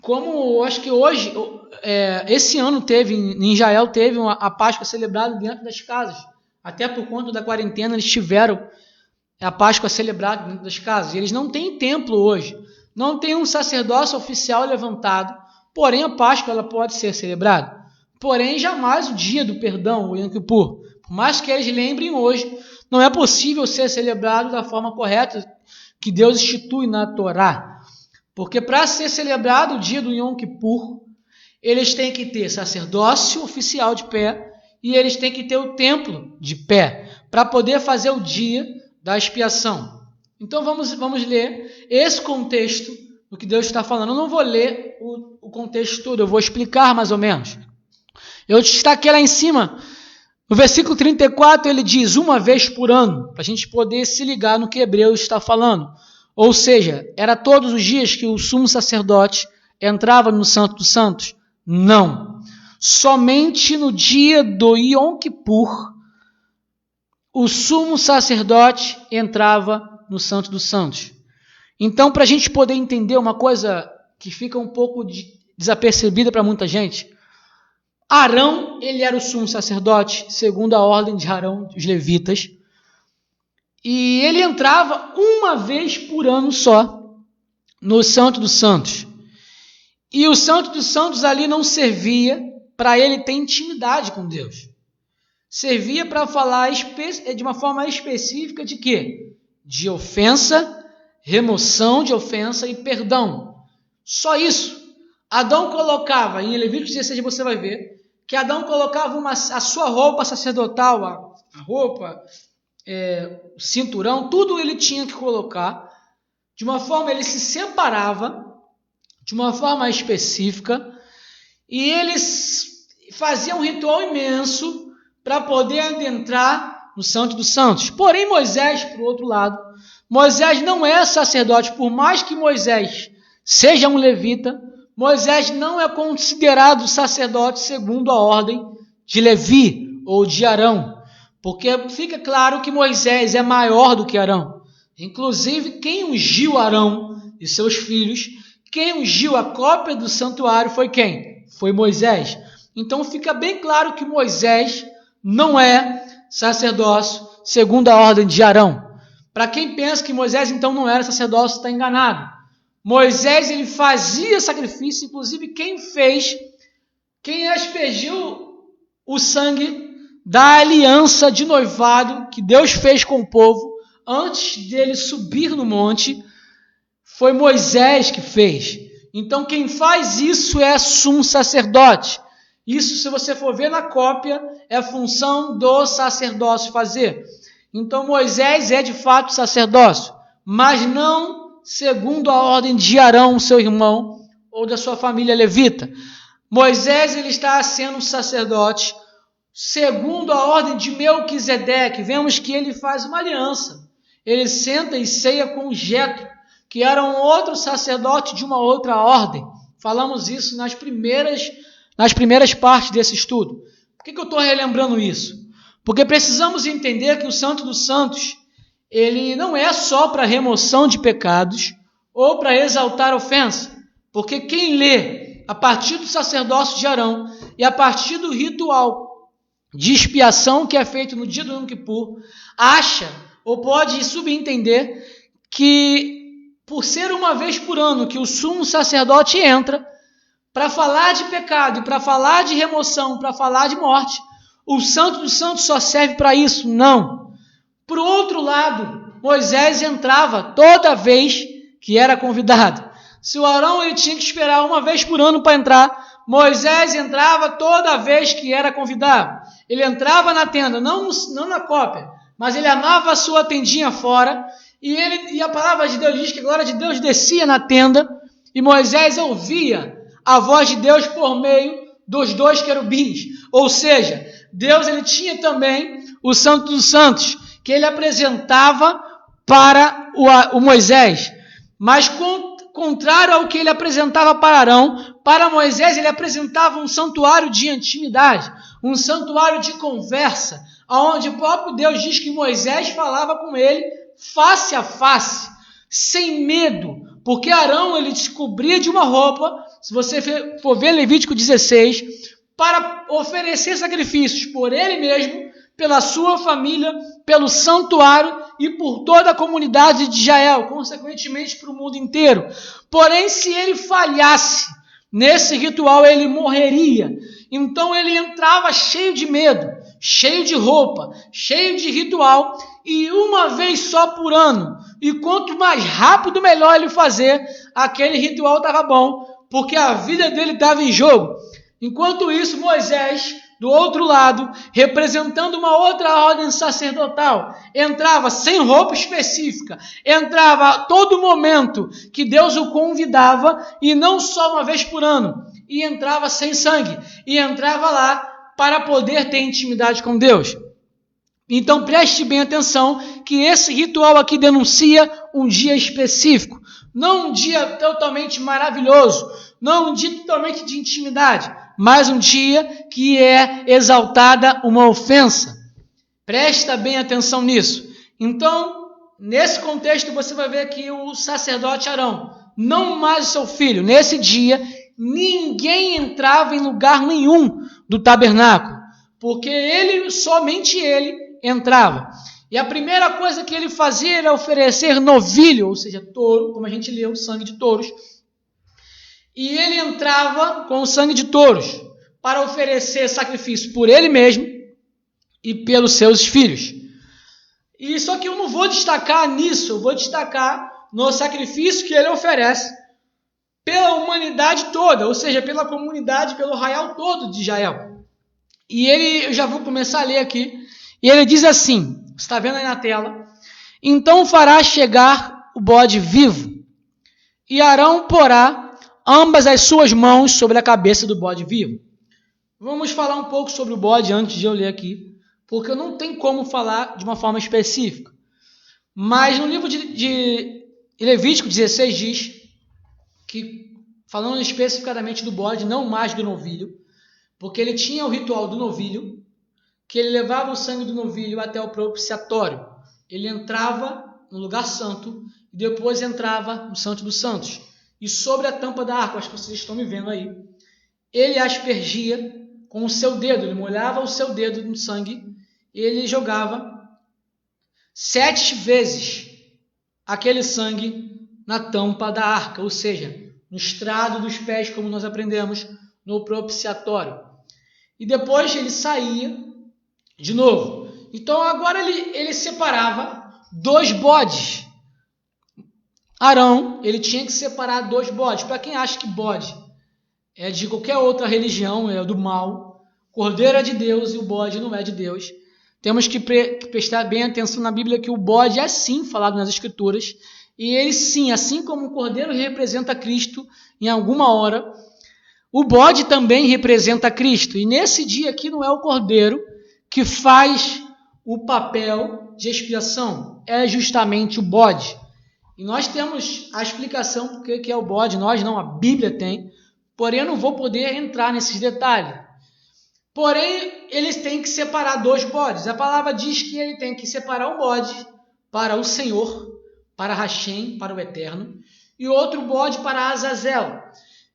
Speaker 1: Como eu acho que hoje, esse ano em Israel teve a Páscoa celebrada dentro das casas. Até por conta da quarentena eles tiveram a Páscoa celebrada dentro das casas. E eles não têm templo hoje. Não tem um sacerdócio oficial levantado. Porém, a Páscoa ela pode ser celebrada. Porém, jamais o dia do perdão, o Yom Kippur. Por mais que eles lembrem hoje, não é possível ser celebrado da forma correta que Deus institui na Torá. Porque para ser celebrado o dia do Yom Kippur, eles têm que ter sacerdócio oficial de pé e eles têm que ter o templo de pé para poder fazer o dia da expiação. Então vamos ler esse contexto do que Deus está falando. Eu não vou ler o contexto todo, eu vou explicar mais ou menos. Eu destaquei lá em cima, no versículo 34 ele diz, uma vez por ano, para a gente poder se ligar no que Hebreus está falando. Ou seja, era todos os dias que o sumo sacerdote entrava no Santo dos Santos? Não. Somente no dia do Yom Kippur, o sumo sacerdote entrava no Santo dos Santos. Então, para a gente poder entender uma coisa que fica um pouco desapercebida para muita gente, Arão, ele era o sumo sacerdote, segundo a ordem de Arão, os levitas, e ele entrava uma vez por ano só no Santo dos Santos. E o Santo dos Santos ali não servia para ele ter intimidade com Deus. Servia para falar de uma forma específica de quê? De ofensa, remoção de ofensa e perdão. Só isso. Adão colocava, em Levítico 16 você vai ver, que Adão colocava a sua roupa sacerdotal, a roupa, o cinturão, tudo ele tinha que colocar, de uma forma ele se separava, de uma forma específica, e eles faziam um ritual imenso para poder adentrar no Santo dos Santos. Porém, Moisés, por outro lado, Moisés não é sacerdote, por mais que Moisés seja um levita, Moisés não é considerado sacerdote segundo a ordem de Levi ou de Arão, porque fica claro que Moisés é maior do que Arão. Inclusive, quem ungiu Arão e seus filhos, quem ungiu a cópia do santuário foi quem? Foi Moisés. Então fica bem claro que Moisés não é sacerdócio segundo a ordem de Arão. Para quem pensa que Moisés então não era sacerdócio, está enganado. Moisés ele fazia sacrifício, inclusive quem aspergiu o sangue da aliança de noivado que Deus fez com o povo antes dele subir no monte, foi Moisés que fez. Então quem faz isso é sumo sacerdote. Isso, se você for ver na cópia, é função do sacerdócio fazer. Então Moisés é de fato sacerdócio, mas não segundo a ordem de Arão, seu irmão, ou da sua família levita. Moisés ele está sendo sacerdote segundo a ordem de Melquisedeque. Vemos que ele faz uma aliança. Ele senta e ceia com Jetro, que era um outro sacerdote de uma outra ordem. Falamos isso nas primeiras partes desse estudo. Por que eu estou relembrando isso? Porque precisamos entender que o Santo dos Santos, ele não é só para remoção de pecados ou para exaltar ofensa. Porque quem lê a partir do sacerdócio de Arão e a partir do ritual de expiação que é feito no dia do Yom Kippur, acha ou pode subentender que por ser uma vez por ano que o sumo sacerdote entra para falar de pecado, para falar de remoção, para falar de morte, o Santo dos Santos só serve para isso? Não. Por outro lado, Moisés entrava toda vez que era convidado. Se o Arão ele tinha que esperar uma vez por ano para entrar, Moisés entrava toda vez que era convidado. Ele entrava na tenda, não na cópia, mas ele amava a sua tendinha fora, e a palavra de Deus diz que a glória de Deus descia na tenda, e Moisés ouvia a voz de Deus por meio dos dois querubins. Ou seja, Deus ele tinha também o Santo dos Santos, que ele apresentava para o Moisés. Mas contrário ao que ele apresentava para Arão, para Moisés ele apresentava um santuário de intimidade, um santuário de conversa, onde o próprio Deus diz que Moisés falava com ele face a face, sem medo, porque Arão ele se cobria de uma roupa, se você for ver Levítico 16, para oferecer sacrifícios por ele mesmo, pela sua família, pelo santuário e por toda a comunidade de Israel, consequentemente para o mundo inteiro. Porém, se ele falhasse nesse ritual, ele morreria. Então ele entrava cheio de medo, cheio de roupa, cheio de ritual, e uma vez só por ano. E quanto mais rápido, melhor ele fazer, aquele ritual estava bom, porque a vida dele estava em jogo. Enquanto isso, Moisés, do outro lado, representando uma outra ordem sacerdotal, entrava sem roupa específica, entrava a todo momento que Deus o convidava, e não só uma vez por ano, e entrava sem sangue, e entrava lá para poder ter intimidade com Deus. Então preste bem atenção que esse ritual aqui denuncia um dia específico, não um dia totalmente maravilhoso, não um dia totalmente de intimidade, mas um dia que é exaltada uma ofensa. Presta bem atenção nisso. Então, nesse contexto, você vai ver que o sacerdote Arão, não mais o seu filho, nesse dia, ninguém entrava em lugar nenhum do tabernáculo, porque somente ele entrava. E a primeira coisa que ele fazia era oferecer novilho, ou seja, touro, como a gente leu, sangue de touros. E ele entrava com o sangue de touros para oferecer sacrifício por ele mesmo e pelos seus filhos. E só que eu não vou destacar nisso, eu vou destacar no sacrifício que ele oferece pela humanidade toda, ou seja, pela comunidade, pelo arraial todo de Israel. E eu já vou começar a ler aqui, e ele diz assim, você está vendo aí na tela: então fará chegar o bode vivo, e Arão porá ambas as suas mãos sobre a cabeça do bode vivo. Vamos falar um pouco sobre o bode antes de eu ler aqui, porque eu não tenho como falar de uma forma específica. Mas no livro de Levítico 16 diz falando especificamente do bode, não mais do novilho, porque ele tinha o ritual do novilho, que ele levava o sangue do novilho até o propiciatório. Ele entrava no lugar santo e depois entrava no Santo dos Santos. E sobre a tampa da arca, acho que vocês estão me vendo aí, ele aspergia com o seu dedo, ele molhava o seu dedo no sangue e ele jogava 7 vezes aquele sangue na tampa da arca, ou seja, no estrado dos pés, como nós aprendemos no propiciatório. E depois ele saía de novo. Então agora ele separava 2 bodes. Arão, ele tinha que separar 2 bodes. Para quem acha que bode é de qualquer outra religião, é do mal, cordeiro é de Deus e o bode não é de Deus, temos que prestar bem atenção na Bíblia que o bode é sim falado nas Escrituras, e ele sim, assim como o cordeiro representa Cristo em alguma hora, o bode também representa Cristo. E nesse dia aqui não é o cordeiro que faz o papel de expiação, é justamente o bode. E nós temos a explicação por que é o bode, nós não, a Bíblia tem, porém eu não vou poder entrar nesses detalhes. Porém, eles têm que separar 2 bodes. A palavra diz que ele tem que separar um bode para o Senhor, para Hashem, para o Eterno, e outro bode para Azazel.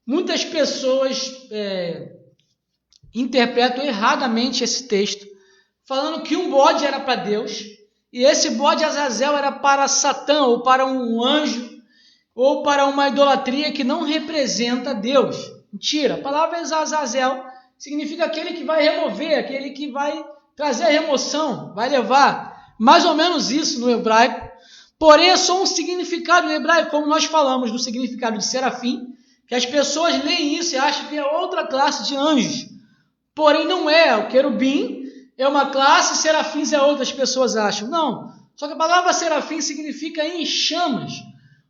Speaker 1: Muitas pessoas interpretam erradamente esse texto, falando que um bode era para Deus, e esse bode Azazel era para Satã, ou para um anjo, ou para uma idolatria que não representa Deus. Mentira, a palavra Azazel significa aquele que vai remover, aquele que vai trazer a remoção, vai levar. Mais ou menos isso no hebraico. Porém, é só um significado no hebraico, como nós falamos do significado de serafim, que as pessoas leem isso e acham que é outra classe de anjos. Porém, não é. O querubim é uma classe, serafins é outra, as pessoas acham. Não. Só que a palavra serafim significa em chamas.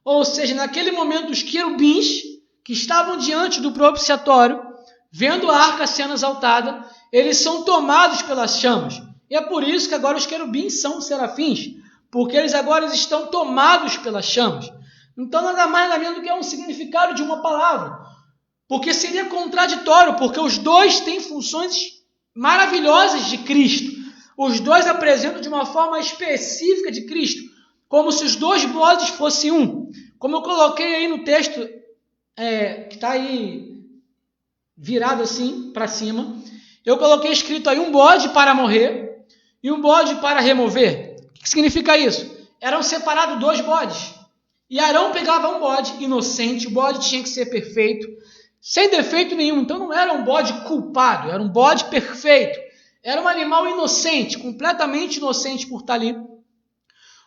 Speaker 1: Ou seja, naquele momento, os querubins que estavam diante do propiciatório, vendo a arca sendo exaltada, eles são tomados pelas chamas. E é por isso que agora os querubins são serafins, porque eles agora estão tomados pelas chamas. Então nada mais nada menos do que é um significado de uma palavra, porque seria contraditório, porque os dois têm funções maravilhosas de Cristo. Os dois apresentam de uma forma específica de Cristo, como se os 2 bodes fossem um. Como eu coloquei aí no texto, que está aí virado assim para cima, eu coloquei escrito aí um bode para morrer e um bode para remover. O que significa isso? Eram separados 2 bodes. E Arão pegava um bode inocente, o bode tinha que ser perfeito, sem defeito nenhum. Então não era um bode culpado, era um bode perfeito. Era um animal inocente, completamente inocente por estar ali.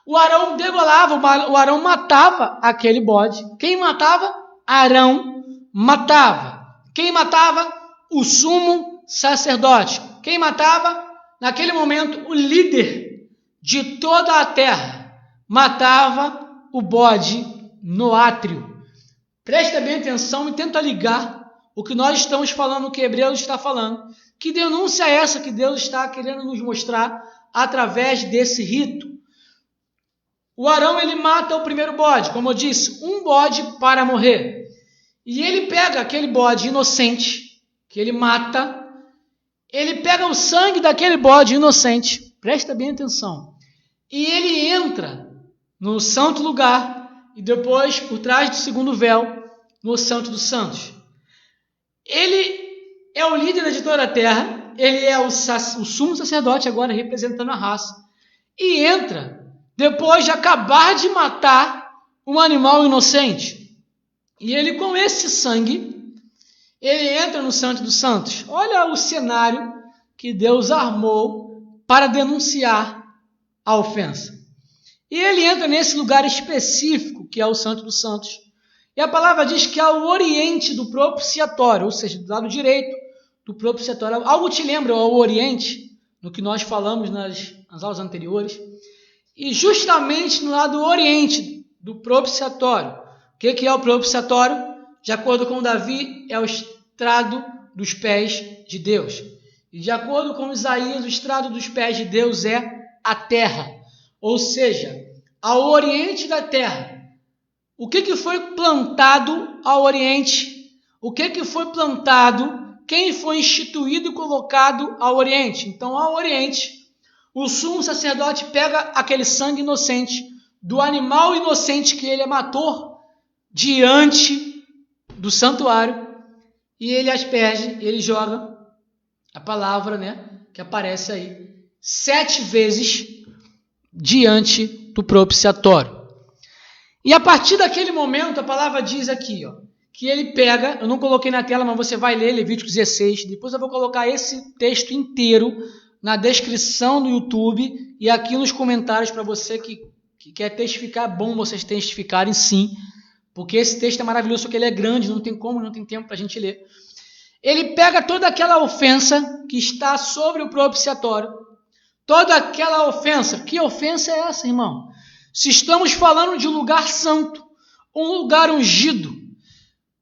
Speaker 1: O Arão degolava, o Arão matava aquele bode. Quem matava? Arão matava. Quem matava? O sumo sacerdote. Quem matava? Naquele momento, o líder de toda a terra matava o bode no átrio. Presta bem atenção e tenta ligar o que nós estamos falando, o que Hebreus está falando. Que denúncia é essa que Deus está querendo nos mostrar através desse rito? O Arão, ele mata o primeiro bode, como eu disse, um bode para morrer. E ele pega aquele bode inocente, que ele mata, ele pega o sangue daquele bode inocente, presta bem atenção, e ele entra no santo lugar, e depois, por trás do segundo véu, no Santo dos Santos. Ele é o líder de toda a terra, ele é o sumo sacerdote agora representando a raça, e entra depois de acabar de matar um animal inocente. E ele, com esse sangue, ele entra no Santo dos Santos. Olha o cenário que Deus armou para denunciar a ofensa. E ele entra nesse lugar específico, que é o Santo dos Santos. E a palavra diz que ao oriente do propiciatório, ou seja, do lado direito do propiciatório. Algo te lembra ao oriente, no que nós falamos nas aulas anteriores. E justamente no lado oriente do propiciatório. O que é o propiciatório? De acordo com Davi, é o estrado dos pés de Deus. E de acordo com Isaías, o estrado dos pés de Deus é a terra. Ou seja, ao oriente da terra, o que foi plantado ao Oriente? O que foi plantado? Quem foi instituído e colocado ao Oriente? Então, ao Oriente, o sumo sacerdote pega aquele sangue inocente do animal inocente que ele matou diante do santuário e ele asperge, ele joga a palavra, que aparece aí 7 vezes diante do propiciatório. E a partir daquele momento, a palavra diz aqui, que ele pega, eu não coloquei na tela, mas você vai ler Levítico 16, depois eu vou colocar esse texto inteiro na descrição do YouTube e aqui nos comentários para você que quer testificar. É bom vocês testificarem sim, porque esse texto é maravilhoso, só que ele é grande, não tem tempo para a gente ler. Ele pega toda aquela ofensa que está sobre o propiciatório, toda aquela ofensa. Que ofensa é essa, irmão? Se estamos falando de um lugar santo, um lugar ungido,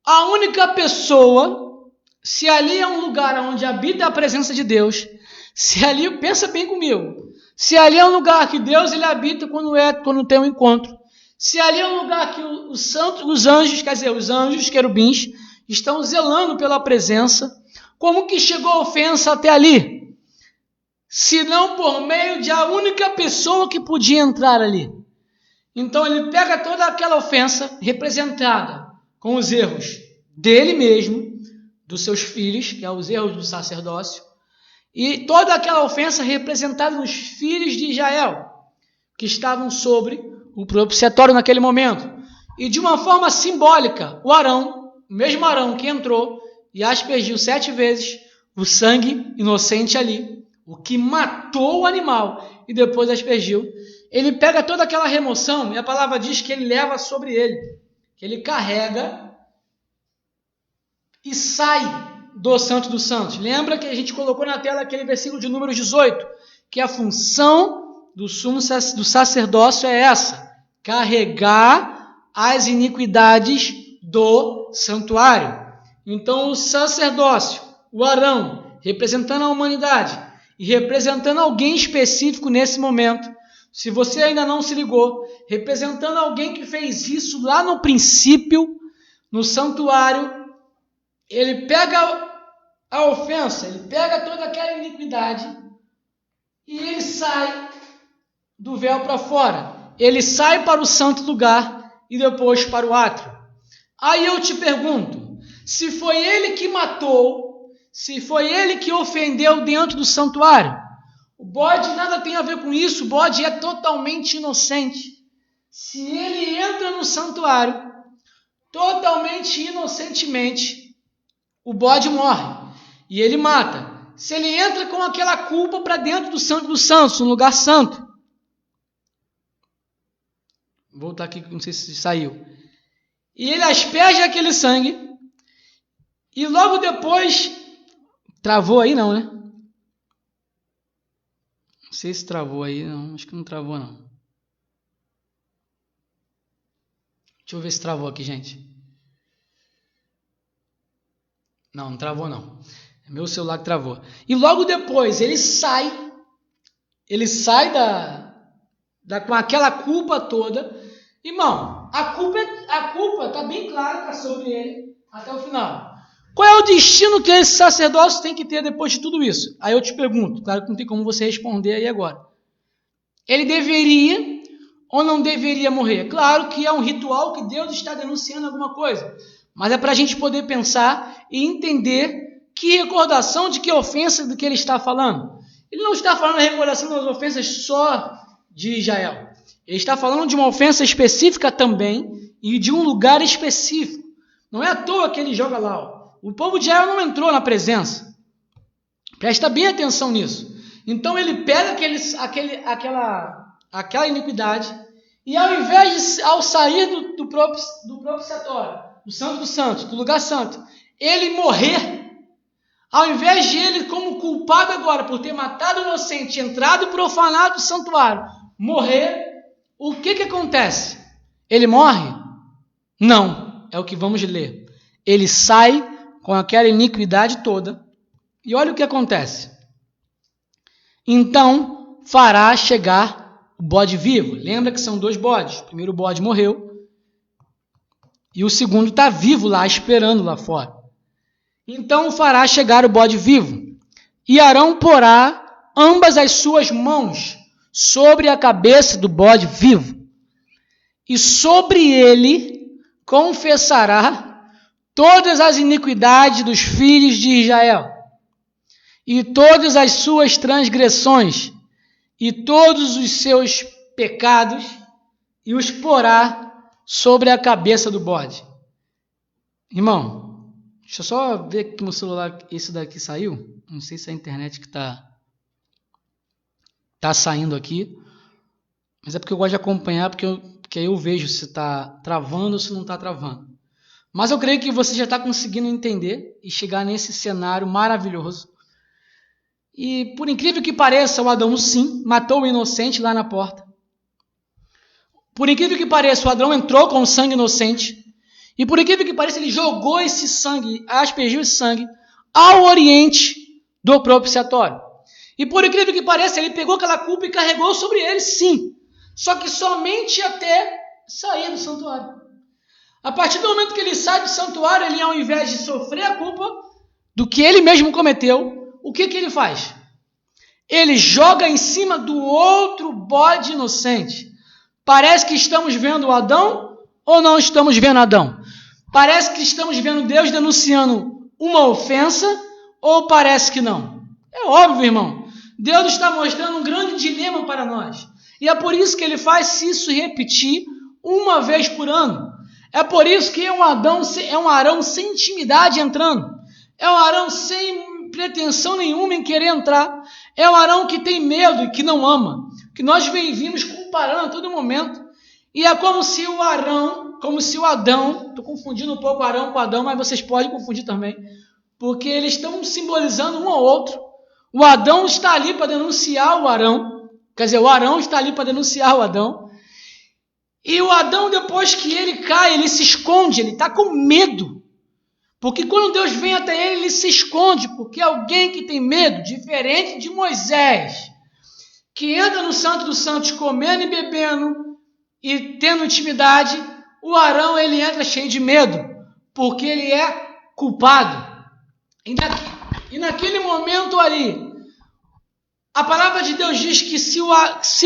Speaker 1: a única pessoa, se ali é um lugar onde habita a presença de Deus, se ali, pensa bem comigo, se ali é um lugar que Deus ele habita quando tem um encontro, se ali é um lugar que os anjos, querubins, estão zelando pela presença, como que chegou a ofensa até ali? Se não por meio de a única pessoa que podia entrar ali. Então ele pega toda aquela ofensa representada com os erros dele mesmo, dos seus filhos, que é os erros do sacerdócio, e toda aquela ofensa representada nos filhos de Israel, que estavam sobre o propiciatório naquele momento. E de uma forma simbólica, o mesmo Arão que entrou e aspergiu 7 vezes o sangue inocente ali, o que matou o animal e depois aspergiu, ele pega toda aquela remoção e a palavra diz que ele leva sobre ele, que ele carrega e sai do Santo dos Santos. Lembra que a gente colocou na tela aquele versículo de Números 18, que a função do sacerdócio é essa: carregar as iniquidades do santuário. Então o sacerdócio, o Arão, representando a humanidade e representando alguém específico nesse momento, se você ainda não se ligou, representando alguém que fez isso lá no princípio, no santuário, ele pega a ofensa, ele pega toda aquela iniquidade e ele sai do véu para fora. Ele sai para o santo lugar e depois para o átrio. Aí eu te pergunto, se foi ele que matou, se foi ele que ofendeu dentro do santuário, o bode nada tem a ver com isso, o bode é totalmente inocente. Se ele entra no santuário, totalmente inocentemente, o bode morre e ele mata. Se ele entra com aquela culpa para dentro do Santo dos Santos, um lugar santo. Vou voltar aqui, não sei se saiu. E ele asperge aquele sangue e logo depois... Travou aí não, né? Não sei se travou aí, não. Acho que não travou não. Deixa eu ver se travou aqui, gente. Não travou não. É meu celular que travou. E logo depois ele sai com aquela culpa toda. Irmão, a culpa está bem clara, está sobre ele até o final. Qual é o destino que esse sacerdócio tem que ter depois de tudo isso? Aí eu te pergunto, claro que não tem como você responder aí agora. Ele deveria ou não deveria morrer? Claro que é um ritual que Deus está denunciando alguma coisa. Mas é para a gente poder pensar e entender que recordação de que ofensa do que ele está falando. Ele não está falando a recordação das ofensas só de Israel. Ele está falando de uma ofensa específica também e de um lugar específico. Não é à toa que ele joga lá. O povo de Israel não entrou na presença. Presta bem atenção nisso. Então ele pega aquela iniquidade e ao sair do propiciatório, do Santo dos Santos, do lugar santo, ele morrer, ao invés de ele como culpado agora por ter matado o inocente, entrado e profanado o santuário, morrer, o que acontece? Ele morre? Não, é o que vamos ler. Ele sai com aquela iniquidade toda e olha o que acontece. Então fará chegar o bode vivo. Lembra que são 2 bodes. O primeiro bode morreu E o segundo está vivo lá, esperando lá fora. Então fará chegar o bode vivo, e Arão porá ambas as suas mãos sobre a cabeça do bode vivo, e sobre ele confessará todas as iniquidades dos filhos de Israel, e todas as suas transgressões, e todos os seus pecados, e os porá sobre a cabeça do bode. Irmão, deixa eu só ver que meu celular, esse daqui saiu. Não sei se é a internet que tá saindo aqui, mas é porque eu gosto de acompanhar, porque aí eu vejo se está travando ou se não está travando. Mas eu creio que você já está conseguindo entender e chegar nesse cenário maravilhoso. E por incrível que pareça, o Adão sim matou o inocente lá na porta. Por incrível que pareça, o Adão entrou com o sangue inocente. E por incrível que pareça, ele jogou esse sangue, aspergiu esse sangue ao oriente do propiciatório. E por incrível que pareça, ele pegou aquela culpa e carregou sobre ele, sim. Só que somente até sair do santuário. A partir do momento que ele sai do santuário, ele, ao invés de sofrer a culpa do que ele mesmo cometeu, o que ele faz? Ele joga em cima do outro bode inocente. Parece que estamos vendo Adão ou não estamos vendo Adão? Parece que estamos vendo Deus denunciando uma ofensa ou parece que não? É óbvio, irmão. Deus está mostrando um grande dilema para nós. E é por isso que ele faz isso repetir uma vez por ano. É por isso que é um Arão sem intimidade entrando. É um Arão sem pretensão nenhuma em querer entrar. É um Arão que tem medo e que não ama. Que nós vimos comparando a todo momento. E é como se o Adão, estou confundindo um pouco o Arão com o Adão, mas vocês podem confundir também, porque eles estão simbolizando um ao outro. O Adão está ali para denunciar o Arão, quer dizer, o Arão está ali para denunciar o Adão, e o Adão, depois que ele cai, ele se esconde, ele está com medo, porque quando Deus vem até ele, ele se esconde, porque alguém que tem medo, diferente de Moisés, que entra no Santo dos Santos comendo e bebendo e tendo intimidade, o Arão ele entra cheio de medo, porque ele é culpado. E naquele momento ali, a palavra de Deus diz que se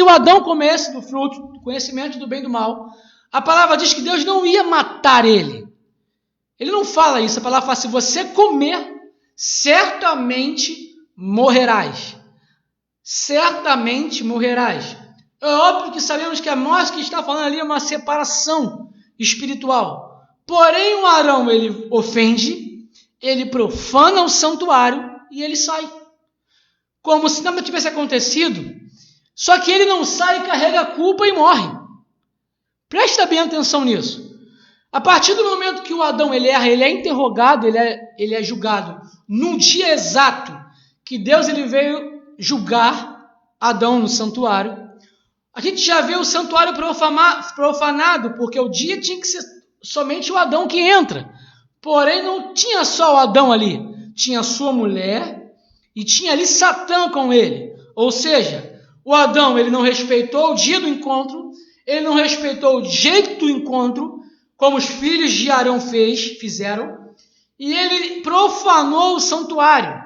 Speaker 1: o Adão comesse do fruto, do conhecimento do bem e do mal, a palavra diz que Deus não ia matar ele. Ele não fala isso, a palavra fala, se você comer, certamente morrerás. Certamente morrerás. É óbvio que sabemos que a morte que está falando ali é uma separação espiritual. Porém, o Arão, ele ofende, ele profana o santuário e ele sai. Como se nada tivesse acontecido, só que ele não sai, carrega a culpa e morre. Presta bem atenção nisso. A partir do momento que o Adão ele erra, ele é interrogado, ele é julgado no dia exato que Deus ele veio julgar Adão no santuário. A gente já vê o santuário profanado, porque o dia tinha que ser somente o Adão que entra. Porém, não tinha só o Adão ali. Tinha sua mulher e tinha ali Satã com ele. Ou seja, o Adão ele não respeitou o dia do encontro, ele não respeitou o jeito do encontro, como os filhos de Arão fizeram, e ele profanou o santuário.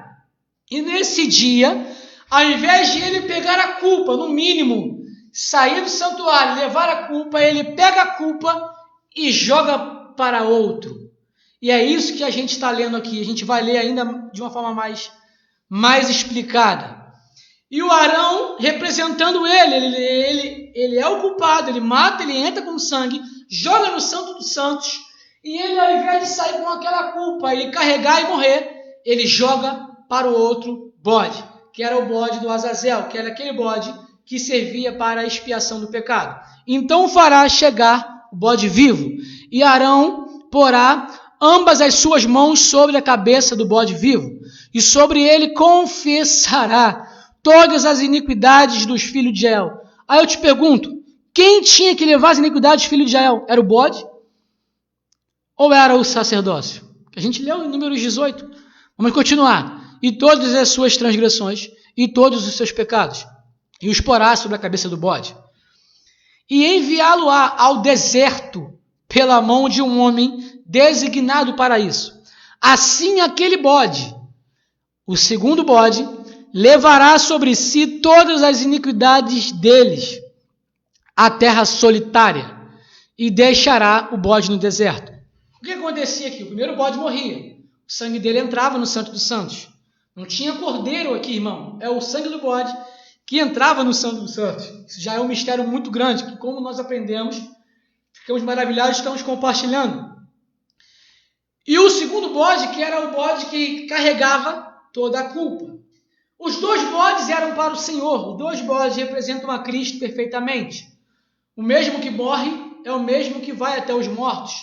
Speaker 1: E nesse dia, ao invés de ele pegar a culpa, no mínimo, sair do santuário, levar a culpa, ele pega a culpa e joga para outro. E é isso que a gente está lendo aqui. A gente vai ler ainda de uma forma mais explicada. E o Arão, representando ele é o culpado, ele mata, ele entra com sangue, joga no Santo dos Santos, e ele, ao invés de sair com aquela culpa, ele carregar e morrer, ele joga para o outro bode, que era o bode do Azazel, que era aquele bode que servia para a expiação do pecado. Então fará chegar o bode vivo, e Arão porá ambas as suas mãos sobre a cabeça do bode vivo, e sobre ele confessará todas as iniquidades dos filhos de Israel. Aí eu te pergunto, quem tinha que levar as iniquidades dos filhos de Israel? Era o bode? Ou era o sacerdócio? A gente leu em Números 18. Vamos continuar. E todas as suas transgressões, e todos os seus pecados, e os porá sobre a cabeça do bode. E enviá-lo-á ao deserto pela mão de um homem designado para isso. Assim aquele bode, o segundo bode, levará sobre si todas as iniquidades deles, a terra solitária, e deixará o bode no deserto. O que acontecia aqui? O primeiro bode morria. O sangue dele entrava no Santo dos Santos. Não tinha cordeiro aqui, irmão. É o sangue do bode que entrava no Santo dos Santos. Isso já é um mistério muito grande, que como nós aprendemos, ficamos maravilhados, estamos compartilhando. E o segundo bode, que era o bode que carregava toda a culpa. Os dois bodes eram para o Senhor. Os dois bodes representam a Cristo perfeitamente. O mesmo que morre é o mesmo que vai até os mortos.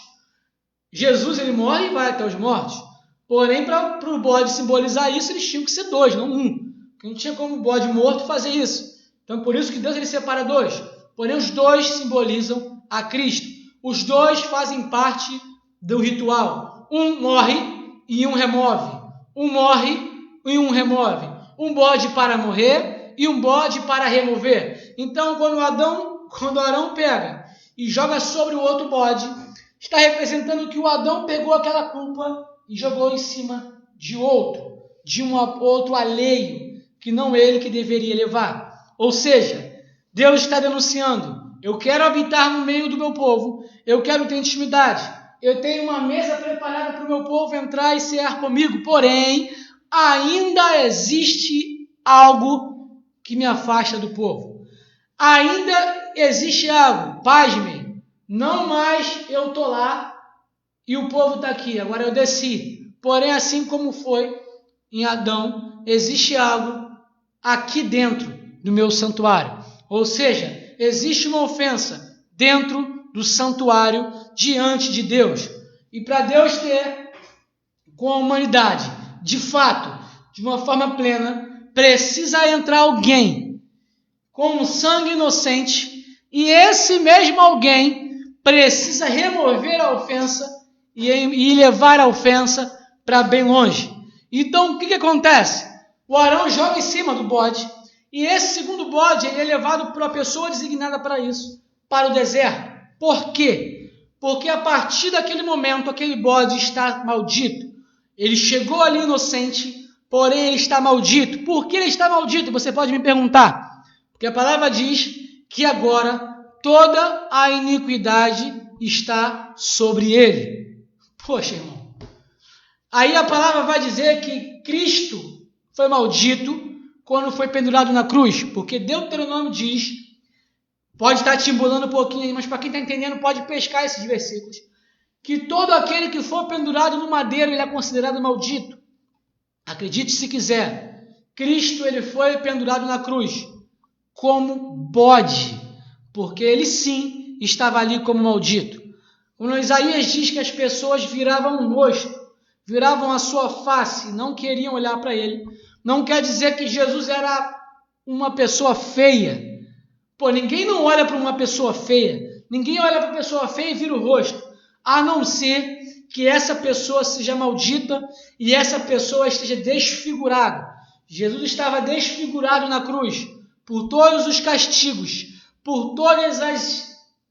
Speaker 1: Jesus, ele morre e vai até os mortos. Porém, para o bode simbolizar isso, eles tinham que ser dois, não um. Não tinha como o bode morto fazer isso. Então, por isso que Deus ele separa dois. Porém, os dois simbolizam a Cristo. Os dois fazem parte do ritual. Um morre e um remove. Um morre e um remove. Um bode para morrer e um bode para remover. Então, quando Arão pega e joga sobre o outro bode, está representando que o Adão pegou aquela culpa e jogou em cima de outro, de um outro alheio, que não ele que deveria levar. Ou seja, Deus está denunciando: eu quero habitar no meio do meu povo, eu quero ter intimidade, eu tenho uma mesa preparada para o meu povo entrar e cear comigo, porém, ainda existe algo que me afasta do povo. Ainda existe algo, pasmem, não mais eu estou lá e o povo está aqui, agora eu desci. Porém, assim como foi em Adão, existe algo aqui dentro do meu santuário. Ou seja, existe uma ofensa dentro do santuário diante de Deus. E para Deus ter com a humanidade, de fato, de uma forma plena, precisa entrar alguém com um sangue inocente, e esse mesmo alguém precisa remover a ofensa e levar a ofensa para bem longe. Então, o que acontece? O Arão joga em cima do bode, e esse segundo bode ele é levado por uma pessoa designada para isso, para o deserto. Por quê? Porque a partir daquele momento, aquele bode está maldito. Ele chegou ali inocente, porém ele está maldito. Por que ele está maldito? Você pode me perguntar. Porque a palavra diz que agora toda a iniquidade está sobre ele. Poxa, irmão. Aí a palavra vai dizer que Cristo foi maldito quando foi pendurado na cruz. Porque Deuteronômio diz, pode estar te embolando um pouquinho aí, mas para quem está entendendo pode pescar esses versículos, que todo aquele que for pendurado no madeiro, ele é considerado maldito. Acredite se quiser, Cristo ele foi pendurado na cruz como bode, porque ele sim estava ali como maldito. Quando Isaías diz que as pessoas viravam o rosto, viravam a sua face, não queriam olhar para ele, não quer dizer que Jesus era uma pessoa feia. Pô, ninguém não olha para uma pessoa feia, ninguém olha para uma pessoa feia e vira o rosto, a não ser que essa pessoa seja maldita e essa pessoa esteja desfigurada. Jesus estava desfigurado na cruz, por todos os castigos, por todas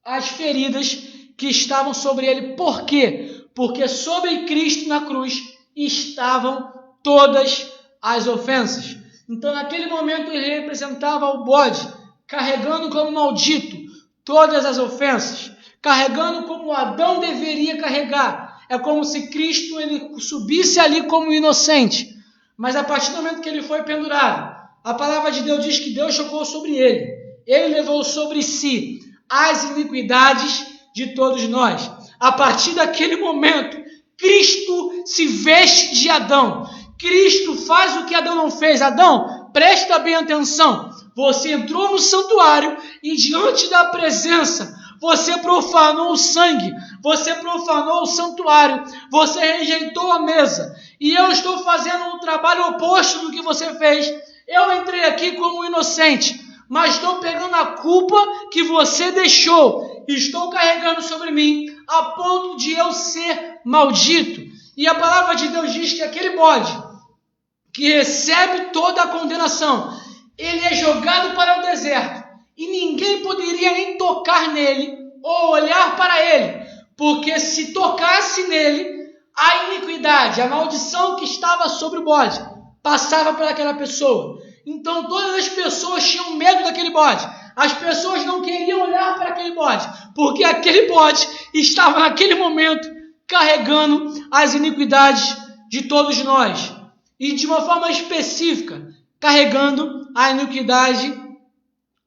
Speaker 1: as feridas que estavam sobre ele. Por quê? Porque sobre Cristo na cruz estavam todas as ofensas. Então, naquele momento, ele representava o bode, carregando como maldito todas as ofensas, carregando como Adão deveria carregar. É como se Cristo ele subisse ali como inocente, mas a partir do momento que ele foi pendurado, a palavra de Deus diz que Deus jogou sobre ele. Ele levou sobre si as iniquidades de todos nós. A partir daquele momento, Cristo se veste de Adão. Cristo faz o que Adão não fez. Adão, presta bem atenção. Você entrou no santuário e diante da presença, você profanou o sangue, você profanou o santuário, você rejeitou a mesa. E eu estou fazendo um trabalho oposto do que você fez. Eu entrei aqui como inocente, mas estou pegando a culpa que você deixou e estou carregando sobre mim a ponto de eu ser maldito. E a palavra de Deus diz que aquele bode que recebe toda a condenação, ele é jogado para o deserto e ninguém poderia nem tocar nele ou olhar para ele, porque se tocasse nele, a iniquidade, a maldição que estava sobre o bode, passava por aquela pessoa. Então todas as pessoas tinham medo daquele bode. As pessoas não queriam olhar para aquele bode, porque aquele bode estava naquele momento carregando as iniquidades de todos nós. E de uma forma específica, carregando a iniquidade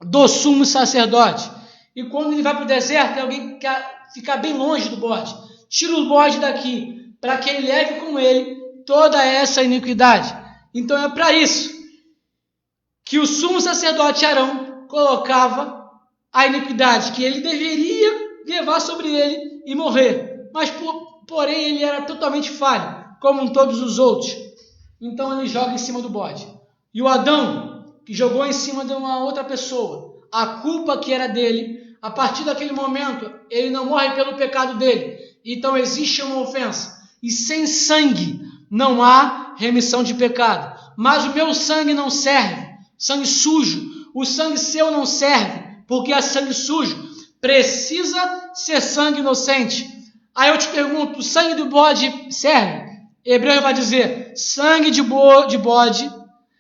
Speaker 1: do sumo sacerdote. E quando ele vai para o deserto, tem alguém que quer ficar bem longe do bode. Tira o bode daqui, para que ele leve com ele toda essa iniquidade. Então é para isso que o sumo sacerdote Arão colocava a iniquidade, que ele deveria levar sobre ele e morrer. Mas, porém, ele era totalmente falho, como todos os outros. Então ele joga em cima do bode. E o Adão, que jogou em cima de uma outra pessoa, a culpa que era dele, a partir daquele momento, ele não morre pelo pecado dele. Então existe uma ofensa. E sem sangue não há remissão de pecado. Mas o meu sangue não serve. Sangue sujo. O sangue seu não serve, porque é sangue sujo. Precisa ser sangue inocente. Aí eu te pergunto, o sangue do bode serve? Hebreu vai dizer, sangue de bode,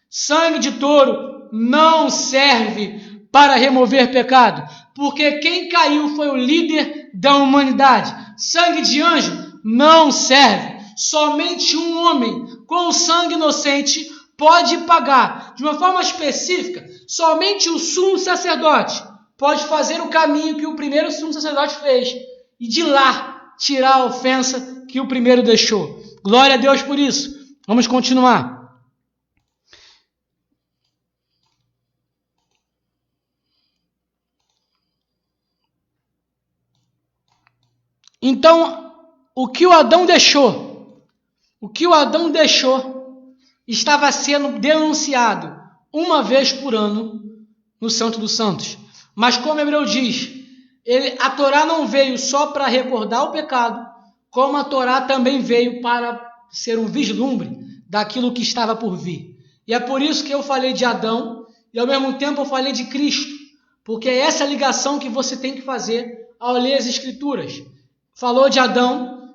Speaker 1: sangue de touro não serve para remover pecado, porque quem caiu foi o líder da humanidade. Sangue de anjo não serve. Somente um homem com sangue inocente pode pagar. De uma forma específica, somente o sumo sacerdote pode fazer o caminho que o primeiro sumo sacerdote fez e de lá tirar a ofensa que o primeiro deixou. Glória a Deus por isso. Vamos continuar. Então, o que o Adão deixou estava sendo denunciado uma vez por ano no Santo dos Santos. Mas como Hebreu diz, a Torá não veio só para recordar o pecado, como a Torá também veio para ser um vislumbre daquilo que estava por vir. E é por isso que eu falei de Adão e ao mesmo tempo eu falei de Cristo, porque é essa ligação que você tem que fazer ao ler as Escrituras. Falou de Adão,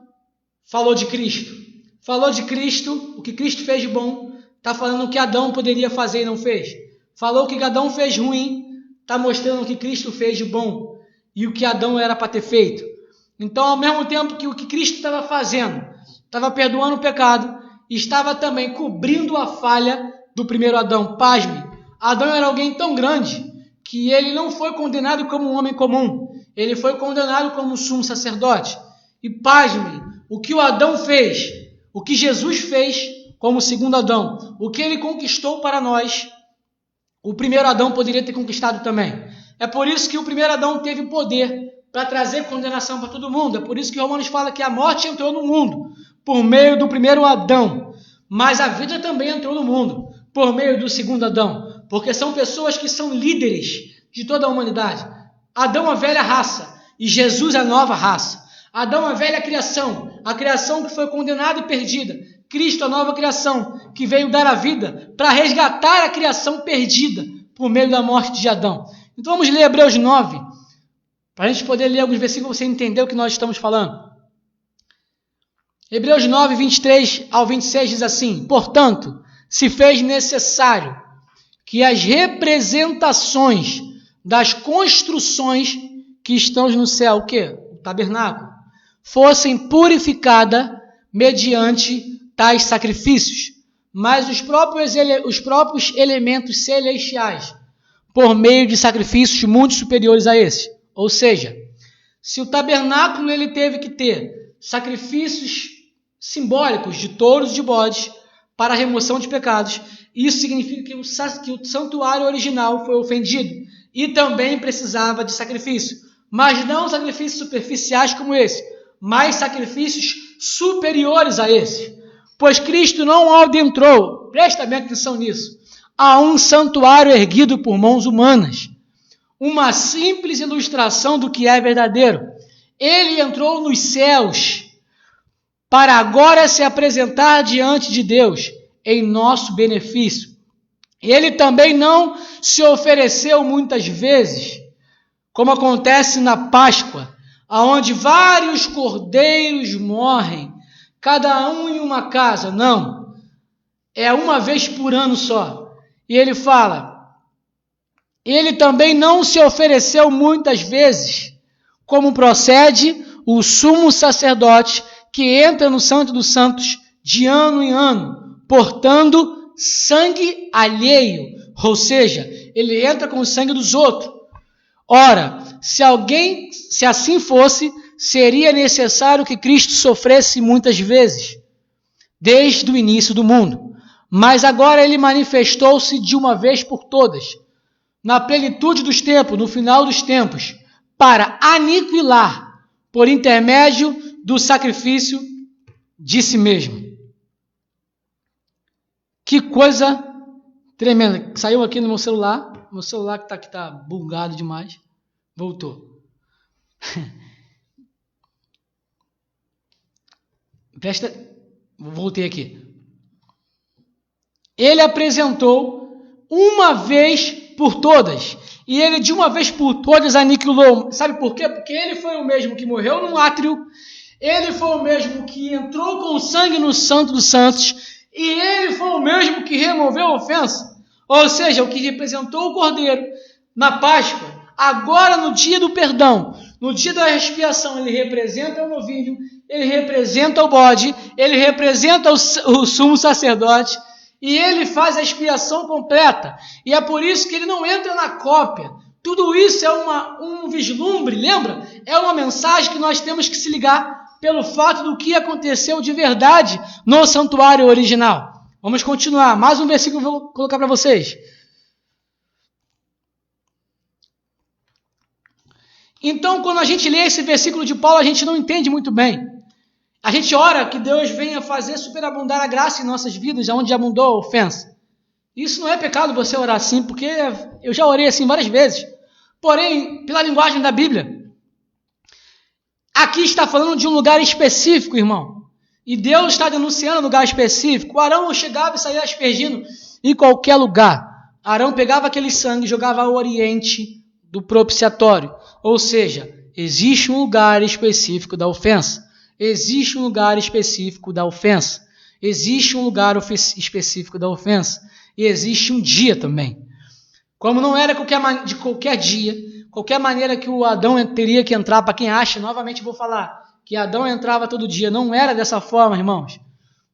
Speaker 1: falou de Cristo. Falou de Cristo, o que Cristo fez de bom, está falando o que Adão poderia fazer e não fez. Falou o que Adão fez ruim, está mostrando o que Cristo fez de bom e o que Adão era para ter feito. Então, ao mesmo tempo que o que Cristo estava fazendo, estava perdoando o pecado, estava também cobrindo a falha do primeiro Adão. Pasme, Adão era alguém tão grande que ele não foi condenado como um homem comum, ele foi condenado como um sumo sacerdote. E pasme, o que o Adão fez, o que Jesus fez como segundo Adão, o que ele conquistou para nós, o primeiro Adão poderia ter conquistado também. É por isso que o primeiro Adão teve poder para trazer condenação para todo mundo. É por isso que Romanos fala que a morte entrou no mundo por meio do primeiro Adão, mas a vida também entrou no mundo por meio do segundo Adão, porque são pessoas que são líderes de toda a humanidade. Adão, a velha raça, e Jesus, a nova raça. Adão, a velha criação, a criação que foi condenada e perdida. Cristo, a nova criação, que veio dar a vida para resgatar a criação perdida por meio da morte de Adão. Então vamos ler Hebreus 9, para a gente poder ler alguns versículos para você entender o que nós estamos falando. Hebreus 9, 23 ao 26 diz assim: portanto, se fez necessário que as representações das construções que estão no céu, o quê? O tabernáculo, fossem purificadas mediante tais sacrifícios, mas os próprios elementos celestiais, por meio de sacrifícios muito superiores a esse. Ou seja, se o tabernáculo ele teve que ter sacrifícios simbólicos de touros e de bodes para a remoção de pecados, isso significa que o santuário original foi ofendido e também precisava de sacrifício, mas não sacrifícios superficiais como esse, mas sacrifícios superiores a esse. Pois Cristo não adentrou, presta bem atenção nisso, a um santuário erguido por mãos humanas, uma simples ilustração do que é verdadeiro. Ele entrou nos céus para agora se apresentar diante de Deus em nosso benefício. Ele também não se ofereceu muitas vezes, como acontece na Páscoa, aonde vários cordeiros morrem, cada um em uma casa. Não, é uma vez por ano só. E ele fala, ele também não se ofereceu muitas vezes, como procede o sumo sacerdote que entra no Santo dos Santos de ano em ano, portando sangue alheio, ou seja, ele entra com o sangue dos outros. Ora, se assim fosse, seria necessário que Cristo sofresse muitas vezes, desde o início do mundo. Mas agora ele manifestou-se de uma vez por todas, na plenitude dos tempos, no final dos tempos, para aniquilar, por intermédio do sacrifício de si mesmo. Que coisa tremenda. Saiu aqui no meu celular que está bugado demais. Voltou. Voltei aqui. Ele apresentou uma vez por todas. E ele de uma vez por todas aniquilou. Sabe por quê? Porque ele foi o mesmo que morreu no átrio. Ele foi o mesmo que entrou com sangue no Santo dos Santos. E ele foi o mesmo que removeu a ofensa. Ou seja, o que representou o Cordeiro na Páscoa. Agora no dia do perdão, no dia da expiação, ele representa o novilho, ele representa o bode, ele representa o sumo sacerdote. E ele faz a expiação completa. E é por isso que ele não entra na cópia. Tudo isso é um vislumbre, lembra? É uma mensagem que nós temos que se ligar pelo fato do que aconteceu de verdade no santuário original. Vamos continuar. Mais um versículo que eu vou colocar para vocês. Então, quando a gente lê esse versículo de Paulo, a gente não entende muito bem. A gente ora que Deus venha fazer superabundar a graça em nossas vidas, onde abundou a ofensa. Isso não é pecado você orar assim, porque eu já orei assim várias vezes. Porém, pela linguagem da Bíblia, aqui está falando de um lugar específico, irmão. E Deus está denunciando um lugar específico. O Arão chegava e saía aspergindo em qualquer lugar. Arão pegava aquele sangue e jogava ao oriente do propiciatório. Ou seja, existe um lugar específico da ofensa. Existe um lugar específico da ofensa. Existe um lugar específico da ofensa. E existe um dia também. Como não era de qualquer dia, qualquer maneira que o Adão teria que entrar, para quem acha, novamente vou falar, que Adão entrava todo dia. Não era dessa forma, irmãos.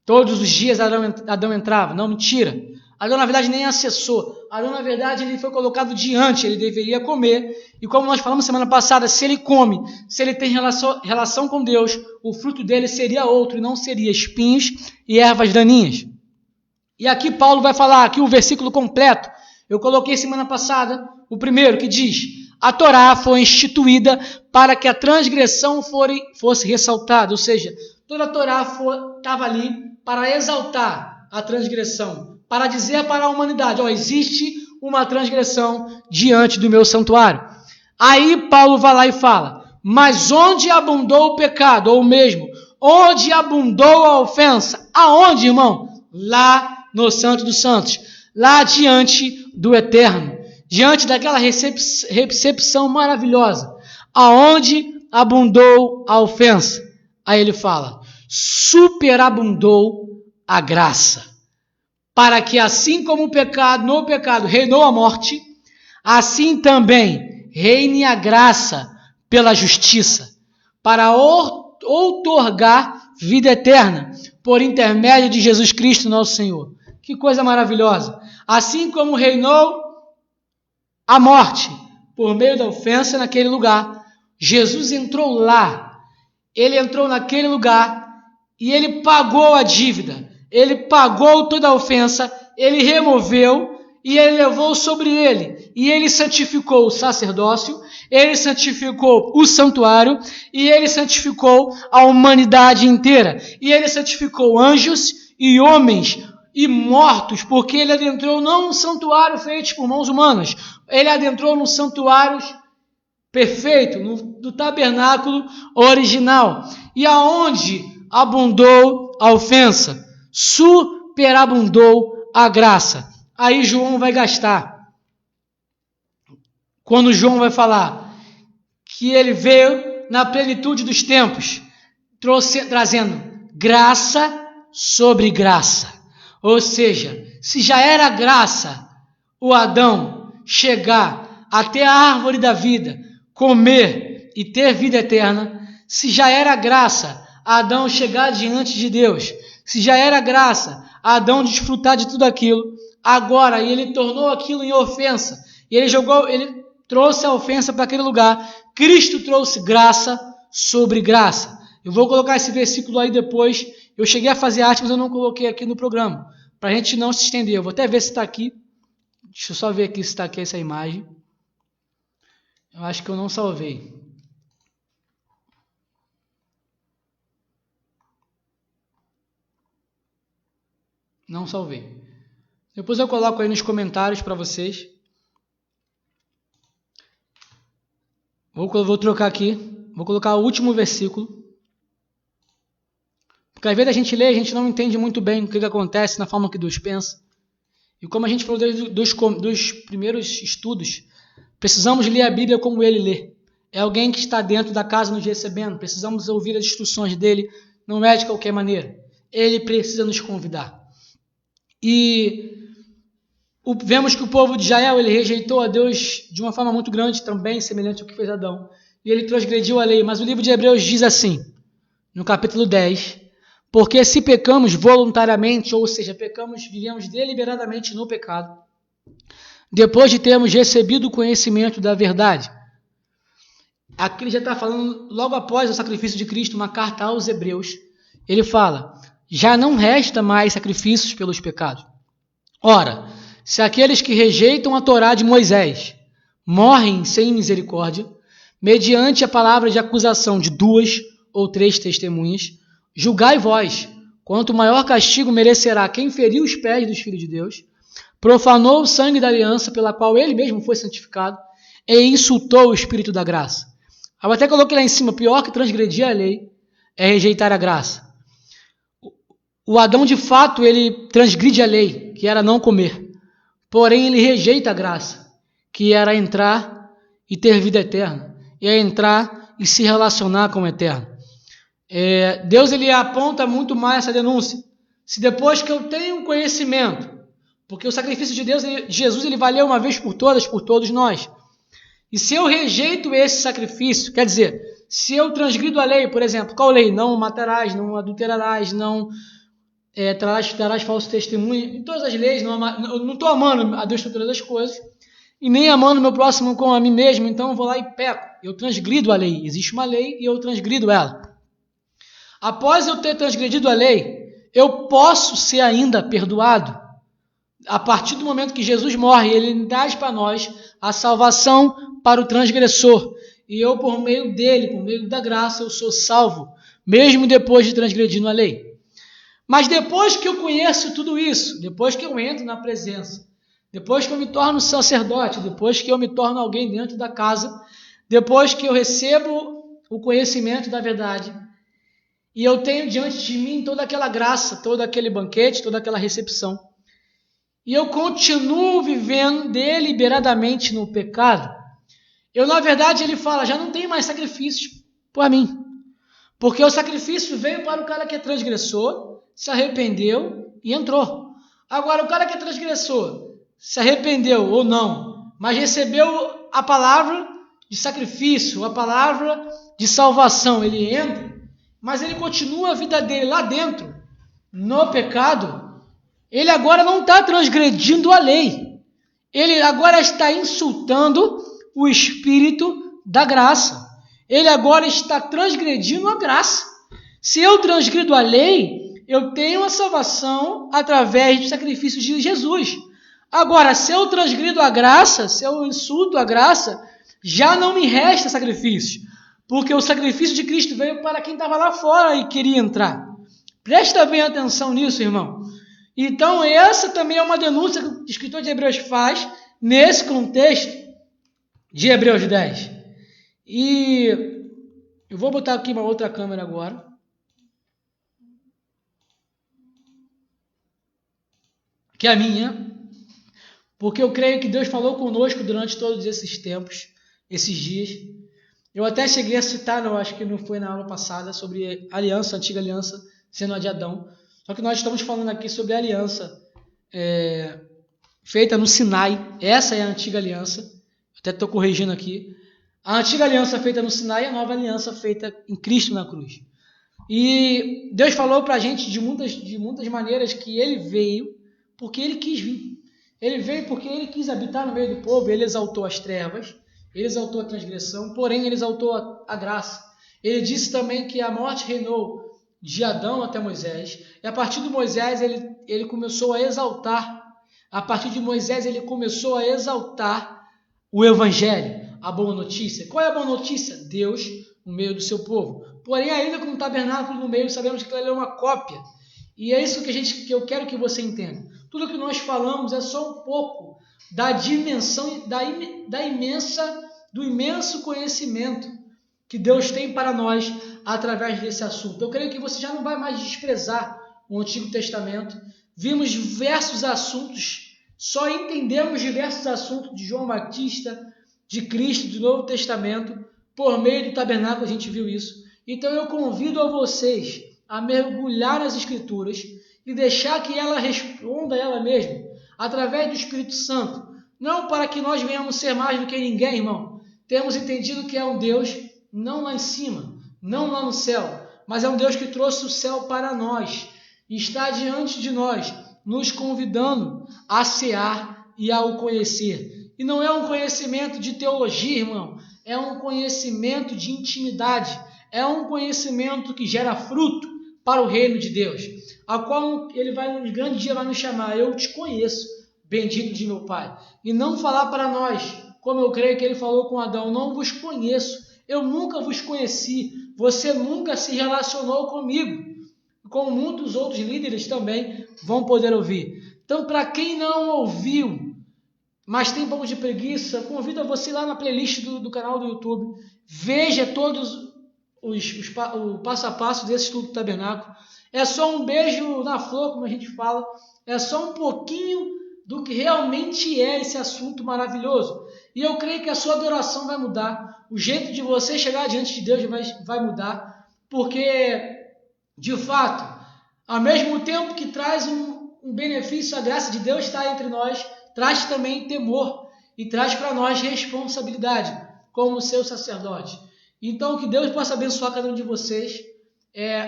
Speaker 1: Todos os dias Adão entrava. Não, mentira. Adão, na verdade, nem acessou. Adão, na verdade, ele foi colocado diante, ele deveria comer. E como nós falamos semana passada, se ele come, se ele tem relação com Deus, o fruto dele seria outro, e não seria espinhos e ervas daninhas. E aqui Paulo vai falar, aqui o versículo completo, eu coloquei semana passada, o primeiro, que diz: a Torá foi instituída para que a transgressão fosse ressaltada. Ou seja, toda a Torá estava ali para exaltar a transgressão, para dizer para a humanidade, existe uma transgressão diante do meu santuário. Aí Paulo vai lá e fala, mas onde abundou o pecado, ou mesmo, onde abundou a ofensa? Aonde, irmão? Lá no Santo dos Santos, lá diante do Eterno, diante daquela recepção maravilhosa, aonde abundou a ofensa. Aí ele fala, superabundou a graça. Para que assim como no pecado reinou a morte, assim também reine a graça pela justiça, para outorgar vida eterna, por intermédio de Jesus Cristo nosso Senhor. Que coisa maravilhosa! Assim como reinou a morte por meio da ofensa naquele lugar, Jesus entrou lá, ele entrou naquele lugar e ele pagou a dívida. Ele pagou toda a ofensa, ele removeu e ele levou sobre ele. E ele santificou o sacerdócio, ele santificou o santuário e ele santificou a humanidade inteira. E ele santificou anjos e homens e mortos, porque ele adentrou não no santuário feito por mãos humanas, ele adentrou no santuário perfeito, no tabernáculo original. E aonde abundou a ofensa, superabundou a graça. Aí João vai gastar. Quando João vai falar que ele veio na plenitude dos tempos, trazendo graça sobre graça. Ou seja, se já era graça o Adão chegar até a árvore da vida, comer e ter vida eterna, se já era graça Adão chegar diante de Deus, se já era graça Adão desfrutar de tudo aquilo, agora ele tornou aquilo em ofensa, e ele trouxe a ofensa para aquele lugar. Cristo trouxe graça sobre graça. Eu vou colocar esse versículo aí depois. Eu cheguei a fazer arte, mas eu não coloquei aqui no programa, para a gente não se estender. Eu vou até ver se está aqui. Deixa eu só ver aqui se está aqui essa imagem. Eu acho que eu não salvei. Não salvei. Depois eu coloco aí nos comentários para vocês. Vou trocar aqui. Vou colocar o último versículo. Porque às vezes a gente lê, a gente não entende muito bem o que acontece na forma que Deus pensa. E como a gente falou desde dos primeiros estudos, precisamos ler a Bíblia como Ele lê. É alguém que está dentro da casa nos recebendo. Precisamos ouvir as instruções dele. Não é de qualquer maneira. Ele precisa nos convidar. E vemos que o povo de Israel, ele rejeitou a Deus de uma forma muito grande, também semelhante ao que fez Adão. E ele transgrediu a lei. Mas o livro de Hebreus diz assim, no capítulo 10, porque se pecamos voluntariamente, ou seja, vivemos deliberadamente no pecado, depois de termos recebido o conhecimento da verdade. Aqui ele já está falando, logo após o sacrifício de Cristo, uma carta aos Hebreus. Ele fala, já não resta mais sacrifícios pelos pecados. Ora, se aqueles que rejeitam a Torá de Moisés morrem sem misericórdia, mediante a palavra de acusação de 2 ou 3 testemunhas, julgai vós, quanto maior castigo merecerá quem feriu os pés dos filhos de Deus, profanou o sangue da aliança pela qual ele mesmo foi santificado e insultou o Espírito da graça. Eu até coloquei lá em cima, pior que transgredir a lei é rejeitar a graça. O Adão, de fato, ele transgride a lei, que era não comer. Porém, ele rejeita a graça, que era entrar e ter vida eterna. E é entrar e se relacionar com o eterno. Deus, ele aponta muito mais essa denúncia. Se depois que eu tenho conhecimento, porque o sacrifício de Deus, de Jesus, ele valeu uma vez por todas, por todos nós. E se eu rejeito esse sacrifício, quer dizer, se eu transgrido a lei, por exemplo, qual lei? Não matarás, não adulterarás, não trarás falso testemunho. Em todas as leis, eu não estou amando a Deus por todas as coisas, e nem amando meu próximo como a mim mesmo, então eu vou lá e peco. Eu transgrido a lei. Existe uma lei e eu transgrido ela. Após eu ter transgredido a lei, eu posso ser ainda perdoado. A partir do momento que Jesus morre, ele traz para nós a salvação para o transgressor. E eu, por meio dele, por meio da graça, eu sou salvo, mesmo depois de transgredir a lei. Mas depois que eu conheço tudo isso, depois que eu entro na presença, depois que eu me torno sacerdote, depois que eu me torno alguém dentro da casa, depois que eu recebo o conhecimento da verdade, e eu tenho diante de mim toda aquela graça, todo aquele banquete, toda aquela recepção, e eu continuo vivendo deliberadamente no pecado, na verdade, ele fala, já não tem mais sacrifícios para mim, porque o sacrifício veio para o cara que é transgressor, se arrependeu e entrou. Agora, o cara que é transgressor, se arrependeu ou não, mas recebeu a palavra de sacrifício, a palavra de salvação, ele entra, mas ele continua a vida dele lá dentro, no pecado, ele agora não está transgredindo a lei, ele agora está insultando o Espírito da graça, ele agora está transgredindo a graça. Se eu transgrido a lei, eu tenho a salvação através do sacrifício de Jesus. Agora, se eu transgrido a graça, se eu insulto a graça, já não me resta sacrifício, porque o sacrifício de Cristo veio para quem estava lá fora e queria entrar. Presta bem atenção nisso, irmão. Então, essa também é uma denúncia que o escritor de Hebreus faz nesse contexto de Hebreus 10. E eu vou botar aqui uma outra câmera agora. Que é a minha, porque eu creio que Deus falou conosco durante todos esses tempos, esses dias, Eu até cheguei a citar, não, acho que não foi na aula passada, sobre aliança, antiga aliança, sendo a de Adão. Só que nós estamos falando aqui sobre a aliança feita no Sinai. Essa é a antiga aliança. Até estou corrigindo aqui. A antiga aliança feita no Sinai e a nova aliança feita em Cristo na cruz. E Deus falou para a gente de muitas maneiras que Ele veio porque Ele quis vir. Ele veio porque Ele quis habitar no meio do povo. Ele exaltou as trevas, Ele exaltou a transgressão, porém Ele exaltou a graça. Ele disse também que a morte reinou de Adão até Moisés, e a partir de Moisés ele começou a exaltar. A partir de Moisés ele começou a exaltar o Evangelho, a boa notícia. Qual é a boa notícia? Deus no meio do seu povo. Porém, ainda com o tabernáculo no meio, sabemos que ele é uma cópia. E é isso que eu quero que você entenda. Tudo que nós falamos é só um pouco da dimensão, do imenso conhecimento que Deus tem para nós através desse assunto. Eu creio que você já não vai mais desprezar o Antigo Testamento. Vimos diversos assuntos, só entendemos diversos assuntos de João Batista, de Cristo, do Novo Testamento, por meio do tabernáculo a gente viu isso. Então eu convido a vocês a mergulhar nas Escrituras e deixar que ela responda a ela mesma, através do Espírito Santo. Não para que nós venhamos ser mais do que ninguém, irmão. Temos entendido que é um Deus não lá em cima, não lá no céu, mas é um Deus que trouxe o céu para nós e está diante de nós, nos convidando a cear e a o conhecer. E não é um conhecimento de teologia, irmão, é um conhecimento de intimidade, é um conhecimento que gera fruto para o reino de Deus, a qual ele vai, um grande dia vai nos chamar: eu te conheço, bendito de meu Pai. E não falar para nós, como eu creio que ele falou com Adão: não vos conheço, eu nunca vos conheci, você nunca se relacionou comigo. Como muitos outros líderes também vão poder ouvir. Então, para quem não ouviu, mas tem um pouco de preguiça, convido a você lá na playlist do canal do YouTube, veja todos o passo a passo desse estudo do tabernáculo. É só um beijo na flor, como a gente fala, é só um pouquinho do que realmente é esse assunto maravilhoso. E eu creio que a sua adoração vai mudar, o jeito de você chegar diante de Deus vai mudar, porque, de fato, ao mesmo tempo que traz um benefício, a graça de Deus está entre nós, traz também temor e traz para nós responsabilidade como seu sacerdote. Então, que Deus possa abençoar cada um de vocês.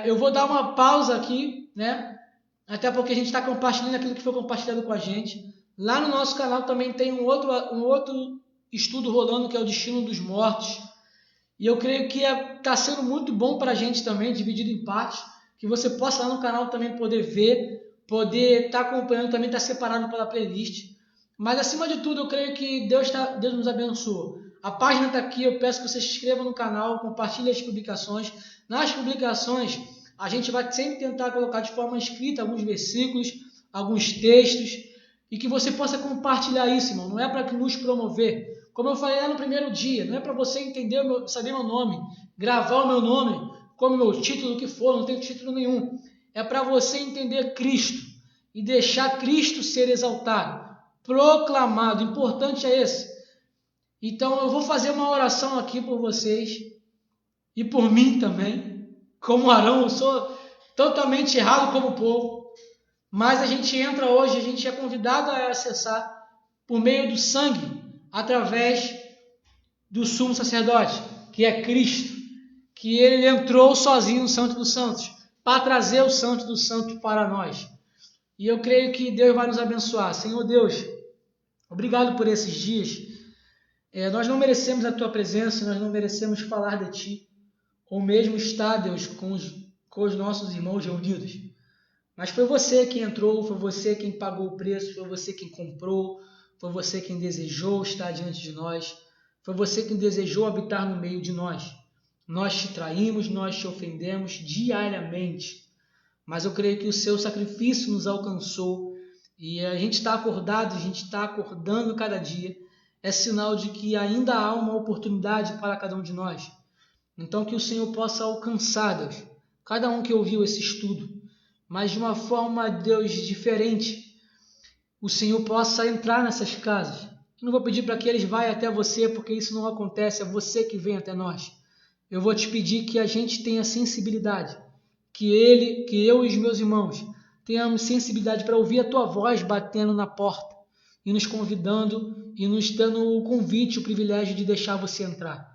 Speaker 1: Eu vou dar uma pausa aqui, né? Até porque a gente está compartilhando aquilo que foi compartilhado com a gente. Lá no nosso canal também tem um outro estudo rolando, que é o Destino dos Mortos. E eu creio que está sendo muito bom para a gente também, dividido em partes, que você possa lá no canal também poder ver, poder estar acompanhando, também está separado pela playlist. Mas acima de tudo, eu creio que Deus nos abençoou. A página está aqui, eu peço que você se inscreva no canal, compartilhe as publicações. Nas publicações, a gente vai sempre tentar colocar de forma escrita alguns versículos, alguns textos, e que você possa compartilhar isso, irmão. Não é para nos promover. Como eu falei lá no primeiro dia, não é para você entender, saber meu nome, gravar o meu nome, como meu título, o que for, não tenho título nenhum. É para você entender Cristo e deixar Cristo ser exaltado, proclamado. O importante é esse. Então eu vou fazer uma oração aqui por vocês e por mim também. Como Arão, eu sou totalmente errado como o povo, mas a gente entra hoje, a gente é convidado a acessar por meio do sangue, através do sumo sacerdote, que é Cristo, que ele entrou sozinho no Santo dos Santos, para trazer o Santo dos Santos para nós. E eu creio que Deus vai nos abençoar. Senhor Deus, obrigado por esses dias. Nós não merecemos a tua presença, nós não merecemos falar de ti, ou mesmo estar, Deus, com os nossos irmãos reunidos. Mas foi você quem entrou, foi você quem pagou o preço, foi você quem comprou, foi você quem desejou estar diante de nós, foi você quem desejou habitar no meio de nós. Nós te traímos, nós te ofendemos diariamente, mas eu creio que o seu sacrifício nos alcançou e a gente está acordado, a gente está acordando cada dia. É sinal de que ainda há uma oportunidade para cada um de nós. Então que o Senhor possa alcançar, Deus, cada um que ouviu esse estudo, mas de uma forma, Deus, diferente. O Senhor possa entrar nessas casas Eu não vou pedir para que eles vá até você, porque isso não acontece, é você que vem até nós. Eu vou te pedir que a gente tenha sensibilidade, que eu e os meus irmãos tenhamos sensibilidade para ouvir a tua voz batendo na porta e nos convidando e nos dando o convite, o privilégio de deixar você entrar.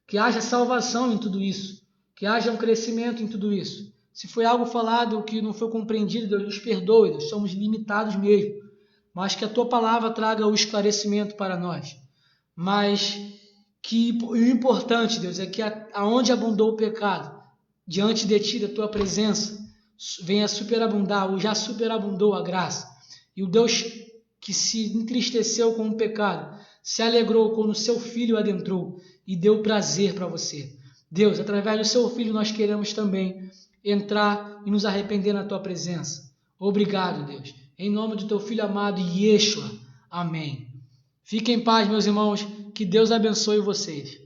Speaker 1: Que haja salvação em tudo isso, que haja um crescimento em tudo isso. Se foi algo falado que não foi compreendido, Deus nos perdoe, Deus, somos limitados mesmo, mas que a tua palavra traga o esclarecimento para nós. Mas que o importante, Deus, é que aonde abundou o pecado, diante de ti, da tua presença, venha superabundar, ou já superabundou a graça. E o Deus que se entristeceu com o pecado, se alegrou quando o seu Filho adentrou e deu prazer para você. Deus, através do seu Filho, nós queremos também entrar e nos arrepender na tua presença. Obrigado, Deus. Em nome do teu Filho amado, Yeshua. Amém. Fiquem em paz, meus irmãos. Que Deus abençoe vocês.